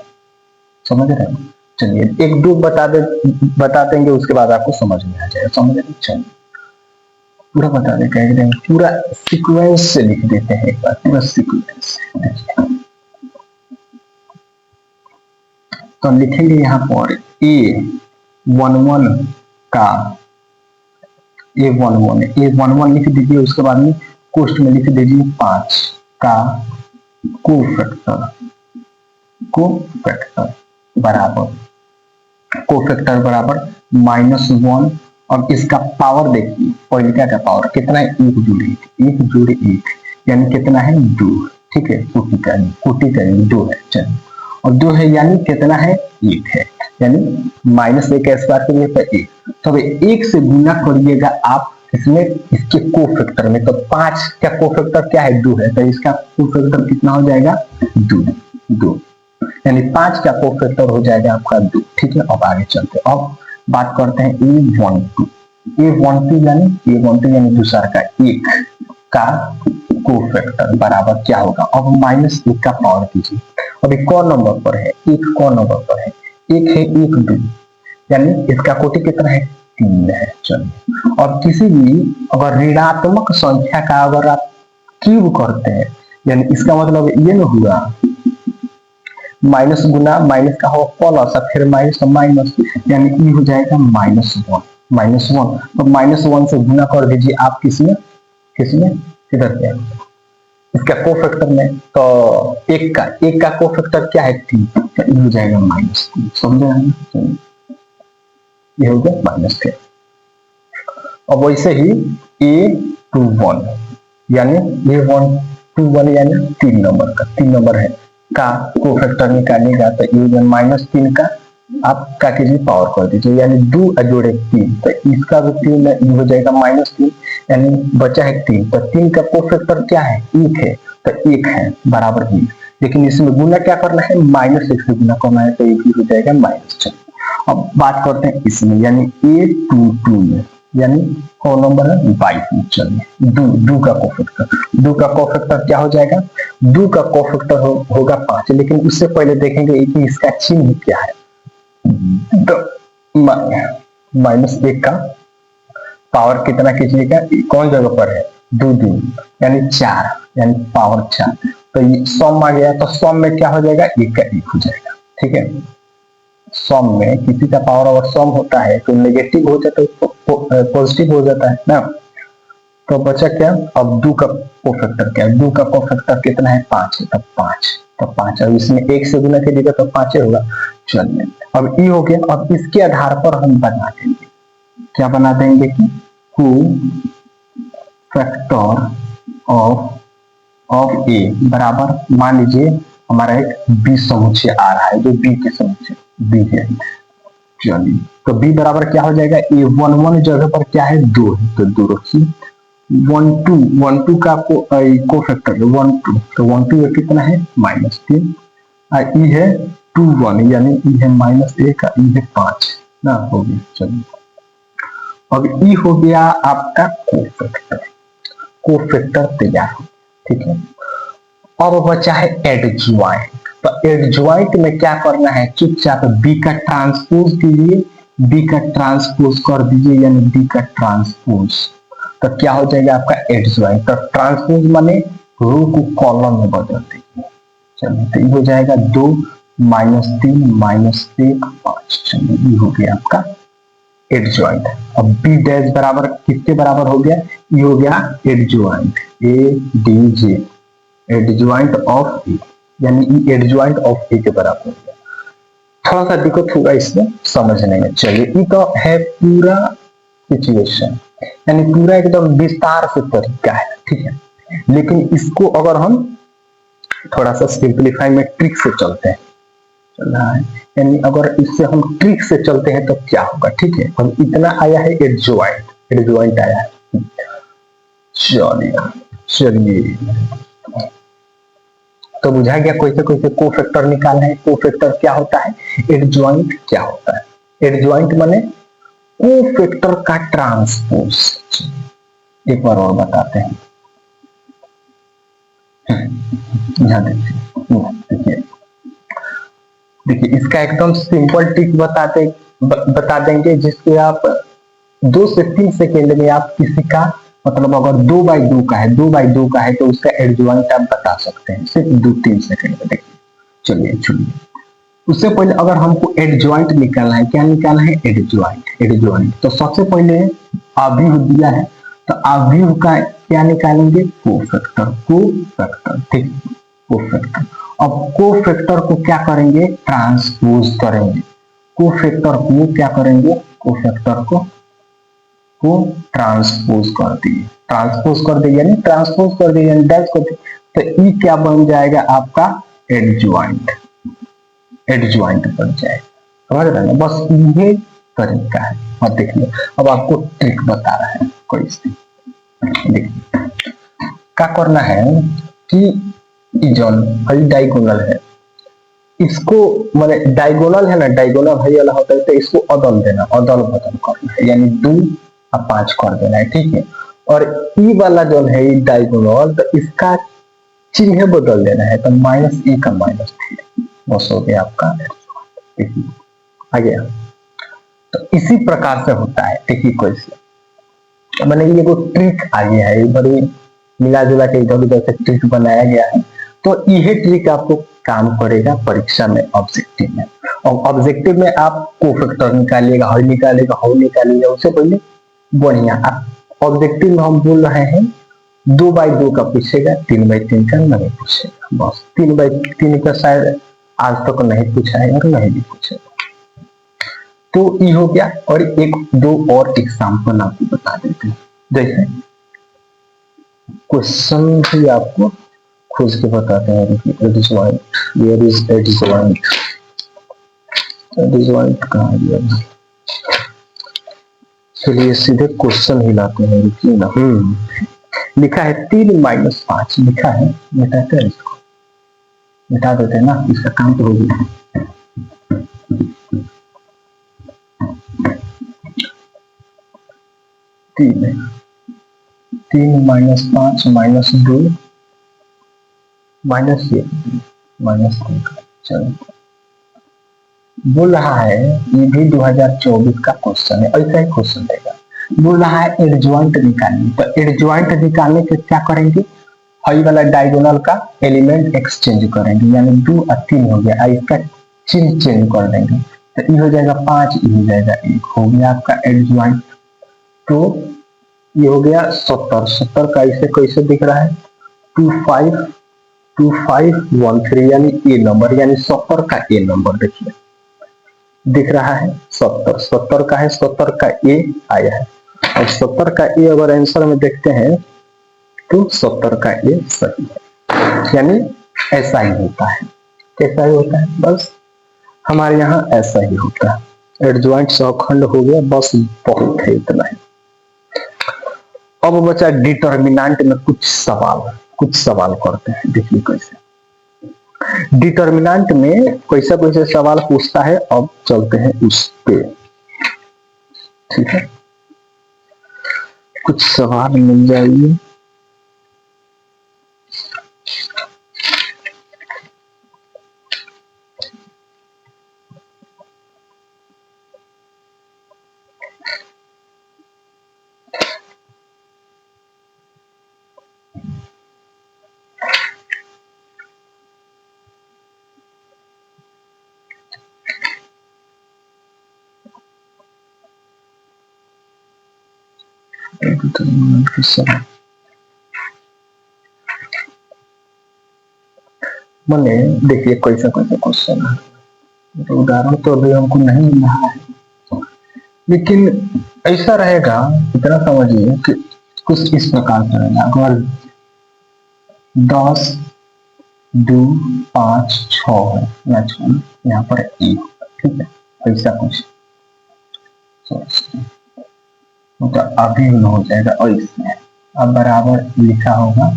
समझ रहे हैं? चलिए एक 2 बता देंगे, उसके बाद आपको समझ में आ जाएगा। समझ रहे? चलिए पूरा बता देंगे, पूरा सीक्वेंस से लिख देते हैं एक बार, पूरा सीक्वेंस। तो लिखेंगे यहाँ पर A11 का A11 लिख दीजिए, उसके बाद में कोष्ठ में लिख दीजिए 5 का कोफैक्टर बराबर -1, और इसका पावर देखिए, पहिलका का पावर कितना है 1 जोड़े 1 यानी कितना है 2। ठीक है, कोटि का 2 है। चलिए और 2 है यानी कितना है 1 है, यानी -1 का स्क्वायर करिए तो 1। तो 1 से गुना करिएगा आप इसमें, इसके कोफैक्टर में, तो 5 का कोफैक्टर क्या है 2 है, तो इसका कोफैक्टर कितना हो जाएगा 2, यानी 5 का कोफैक्टर हो जाएगा आपका 2। ठीक है, अब आगे चलते हैं। अब बात करते हैं A12 यानी दूसरा का 1 का कोफैक्टर बराबर क्या होगा। अब -1 का पावर कीजिए, अभी कौन नंबर पर है 1, कौन नंबर पर है 1 है 1 2, यानी इसका कोटि कितना है 3 है। चलिए और किसी भी अगर ऋणात्मक संख्या का अगर आप क्यूब करते हैं, यानी इसका मतलब ये न हुआ माइनस गुना माइनस का हो प्लस और फिर माइनस तो माइनस, यानी ये हो जाएगा -1। तो -1 से गुना कर दीजिए आप किसमें किधर क्या इसका कोफैक्टर में, तो 1 का कोफैक्टर क्या है 3, तो ये हो जाएगा -3। समझे? ये हो गया -3। अब वैसे ही A21 यानी A121 यानी 3 नंबर है का कोफैक्टर निकालिएगा, तो ये -3 का आप क्या कीजिए पावर कर दीजिए, यानी 2 जोड़े 3, तो इसका भी 3 हो जाएगा -3, यानी बचा है 3। तो 3 का कोफैक्टर क्या है 1 है, तो 1 है बराबर 1, लेकिन इसमें गुना क्या करना है -1 से गुना करना है, तो ये भी हो जाएगा -6। अब बात करते हैं इसमें, यानी A22 में, यानी कौन नंबर है 22। चलिए 2 का कोफैक्टर क्या हो जाएगा, 2 का कोफैक्टर होगा 5, लेकिन उससे पहले देखेंगे कि इसका चिन्ह क्या है। तो -1 का पावर कितना कीजिएगा, कौन जगह पर है 2 यानी 4, यानी पावर 4। तो ये सम आ गया, तो सम में क्या हो जाएगा 1 का 1 हो जाएगा। ठीक है, सम में किसी का पावर अगर सम होता है तो नेगेटिव हो जाता है, पॉजिटिव हो जाता है ना। तो बचा क्या, अब 2 का कोफैक्टर क्या है, 2 का कोफैक्टर कितना है 5 है, तब 5 और इसमें 1 से गुना कीजिएगा तो 5 होगा। चलिए अब ये हो गया। अब इसके आधार पर हम बना देंगे, क्या बना देंगे कि कोफैक्टर ऑफ ए बराबर, मान लीजिए हमारा एक बी समुच्चय आ रहा है, जो बी के समुच्चय बी है। चलिए तो बी बराबर क्या हो जाएगा, A11 जगह पर क्या है 2 है, तो 2 रखिए। 12 का कोफैक्टर 12, तो 12 कितना है -3, और ई है 21 यानी ई है -1 और ई है 5 ना, हो गया। चलिए अब ई हो गया आपका कोफैक्टर तैयार हो, ठीक है। अब बचा है एडज्वाइंट। तो एडज्वाइंट में क्या करना है, चुपचाप बी का ट्रांसपोज कीजिए, बी का ट्रांसपोज कर दीजिए, यानी बी का ट्रांसपोज, तो क्या हो जाएगा आपका एडज्वाइंट। तो ट्रांसपोज माने रो को कॉलम में बदल देंगे। चलिए तो ये हो जाएगा 2 -3 -1 5। चलिए ये हो गया आपका एडजॉइंट। अब बी डैश बराबर किसके बराबर हो गया? ये हो गया adjoint, A D J, adjoint of A, यानी एडजॉइंट ऑफ ए के बराबर हो गया। थोड़ा सा दिक्कत होगा इसमें समझने में। चलिए ये तो है पूरा सिचुएशन, यानी पूरा एकदम विस्तार से तरीका है, ठीक है। लेकिन इसको अगर हम थोड़ा सा सिंप्लीफाई में ट्रिक से चलते हैं, चल रहा है, यानी अगर इससे हम ट्रिक से चलते हैं तो क्या होगा, ठीक है। अब इतना आया है एडजॉइंट, एडजॉइंट आया है। चलिए चलिए तो बुझा गया कैसे कैसे कोफैक्टर निकालना है। कोफैक्टर क्या होता है, एडजॉइंट क्या होता है। एडजॉइंट माने कोफैक्टर का ट्रांसपोज। एक बार और बताते हैं, यहाँ देखिए देखिए इसका एकदम सिंपल ट्रिक बता देंगे, जिसके आप 2 से 3 सेकेंड में आप किसी का मतलब अगर 2/2 का है, 2/2 का है तो उसका एडजॉइंट आप बता सकते हैं सिर्फ 2-3 सेकेंड में। देखिए चलिए चलिए उससे पहले अगर हमको एडजॉइंट निकालना है, क्या निकालना है, एडजॉइंट। एडजॉइंट तो सबसे पहले अवयव दिया है तो अवयव का क्या निकालेंगे, कोफैक्टर। कोफैक्टर ठीक, कोफैक्टर। अब कोफैक्टर को क्या करेंगे, ट्रांसपोज करेंगे। कोफैक्टर को क्या करेंगे, कोफैक्टर को ट्रांसपोज कर दिए। ट्रांसपोज कर दिए यानी ट्रांसपोज कर दिए यानी डैश कर दिए, तो ई क्या बन जाएगा आपका, एडजॉइंट। एडजॉइंट बन जाएगा, समझ रहे हैं। बस ये तरीका है। और देखिए अब आपको ट्रिक बता रहा है कोई सी। देखिए क्या करना है कि जॉन डायगोनल है, इसको माने डायगोनल है ना, डायगोनल है वाला होता है, तो इसको अदल देना, अदल बदल करना है, यानी 2 और 5 कर देना है, ठीक है। और ई वाला जो है डायगोनल, तो इसका चिन्ह बदल देना है, तो -e का -3 बस हो गया आपका आ गया। तो इसी प्रकार से होता है, देखिए कैसे मैंने ये को ट्रिक आ गया है, बड़ी मिला जुला के इधर उधर से ट्रिक बनाया गया है। तो यही ट्रिक आपको काम करेगा परीक्षा में, ऑब्जेक्टिव में। और ऑब्जेक्टिव में आप कोफैक्टर निकालिएगा, हल निकालिएगा, हल निकालिएगा, उससे पहले बढ़िया आप ऑब्जेक्टिव में हम बोल रहे हैं 2/2 का पूछेगा, 3/3 का नहीं पूछेगा। बस 3/3 का शायद आज तक नहीं पूछा है और नहीं भी पूछेगा। तो ये हो गया। और एक दो और एग्जाम्पल आपको बता देते हैं। जैसे क्वेश्चन भी आपको खोज के बताते हैं। Adjoint, where is adjoint, adjoint कहाँ गया। चलिए सीधे क्वेश्चन ही लाते हैं, रुकिए ना। लिखा है 3 - 5 लिखा है, मिटाते हैं इसको, मिटा देते हैं ना, इसका काम तो हो गया। 3 - 5 -2 -1 चलो बोल रहा है, ये भी 2024 का क्वेश्चन है, ऐसा ही क्वेश्चन देगा। बोल रहा है एडजॉइंट निकालिए, तो एडजॉइंट निकालने के क्या करेंगे, हई वाला डायगोनल का एलिमेंट एक्सचेंज करेंगे, यानी 2 और 3 हो गया, इसका चिन्ह चेंज कर देंगे, तो ये हो जाएगा 5, ये हो जाएगा 1, हो गया आपका एडजॉइंट। तो ये हो गया 70। 70 का इसे कैसे दिख रहा है, 2513 यानी ए नंबर, यानी 70 का ए नंबर देखिए दिख रहा है। 70 70 का है, 70 का ए आया है। और 70 का ए अगर आंसर में देखते हैं तो 70 का ए सही है, यानी ऐसा ही होता है। कैसा ही होता है, बस हमारे यहाँ ऐसा ही होता है। एडजॉइंट सौखंड हो गया, बस बहुत है, इतना है। अब बचा डिटर्मिनेंट में कुछ सवाल करते हैं, देखिए कैसे डिटर्मिनेंट में कैसे कैसे सवाल पूछता है। अब चलते हैं उस पे, ठीक है। कुछ सवाल मिल जाएंगे। मैंने देखिए कैसा कैसा क्वेश्चन है, तो उदाहरण तो अभी हमको नहीं मिल रहा है, लेकिन ऐसा रहेगा, इतना समझिए कि कुछ इस प्रकार से रहेगा। अगर 10 2 5 6 है या 6 यहाँ पर 1, ठीक है, ऐसा कुछ तो अभी हो जाएगा ऐसे। अब बराबर लिखा होगा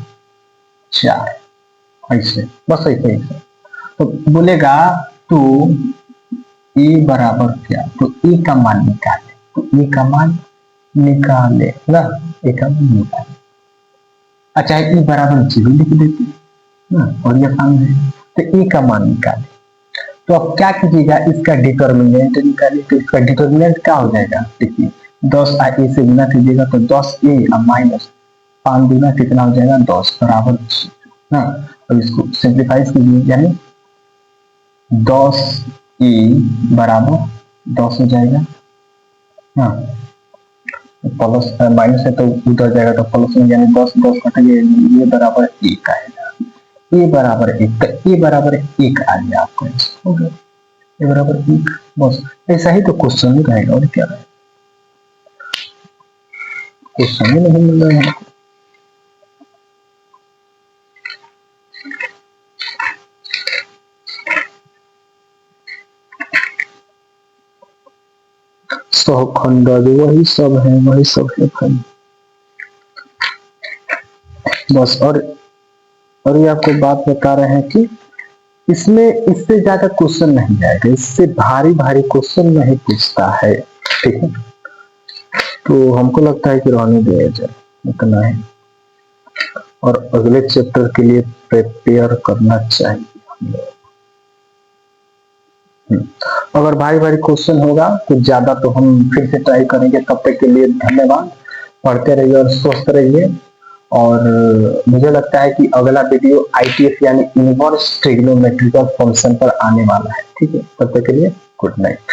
4, ऐसे बस ऐसे ऐसे। तो बोलेगा तो ए बराबर क्या, तो ए का मान निकाले, तो ए का मान निकाले ना, ए का मान निकाले। अच्छा ए बराबर 0 लिख देते ना, और ये आसान है। तो ए का मान निकाले, तो अब क्या कीजिएगा, इसका डिटर्मिनेंट निकालिए। तो इसका डिटर्मिनेंट क्या हो जाएगा, देखिए 10 ए से गुना कीजिएगा तो 10 ए माइनस 5 गुना कितना हो जाएगा 10 बराबर ना। अब इसको सिंप्लीफाई कीजिए, यानी 10 ए बराबर 10 हो जाएगा ना, प्लस माइनस है तो उधर जाएगा तो प्लस में, यानी 10 10 कटेंगे, ये बराबर 1 आएगा। ए बराबर 1, तो ए बराबर 1 आ गया आपका, हो गया ए बराबर 1। बस ऐसा ही तो क्वेश्चन ही रहेगा, और क्या रहेगा, क्वेश्चन ही नहीं मिल रहा है। सौखंड वही सब है, वही सब है भाई, बस। और ये आपको बात बता रहे हैं कि इसमें इससे ज्यादा क्वेश्चन नहीं आएगा, इससे भारी भारी क्वेश्चन नहीं पूछता है, ठीक है। तो हमको लगता है कि रहने दिया जाए, इतना है, और अगले चैप्टर के लिए प्रिपेयर करना चाहिए। अगर भारी भारी क्वेश्चन होगा कुछ ज्यादा तो हम फिर से ट्राई करेंगे। तब तक के लिए धन्यवाद, पढ़ते रहिए और स्वस्थ रहिए। और मुझे लगता है कि अगला वीडियो आईटीएफ यानी इनवर्स ट्रिग्नोमेट्रिकल फंक्शन पर आने वाला है, ठीक है। तब तक के लिए गुड नाइट।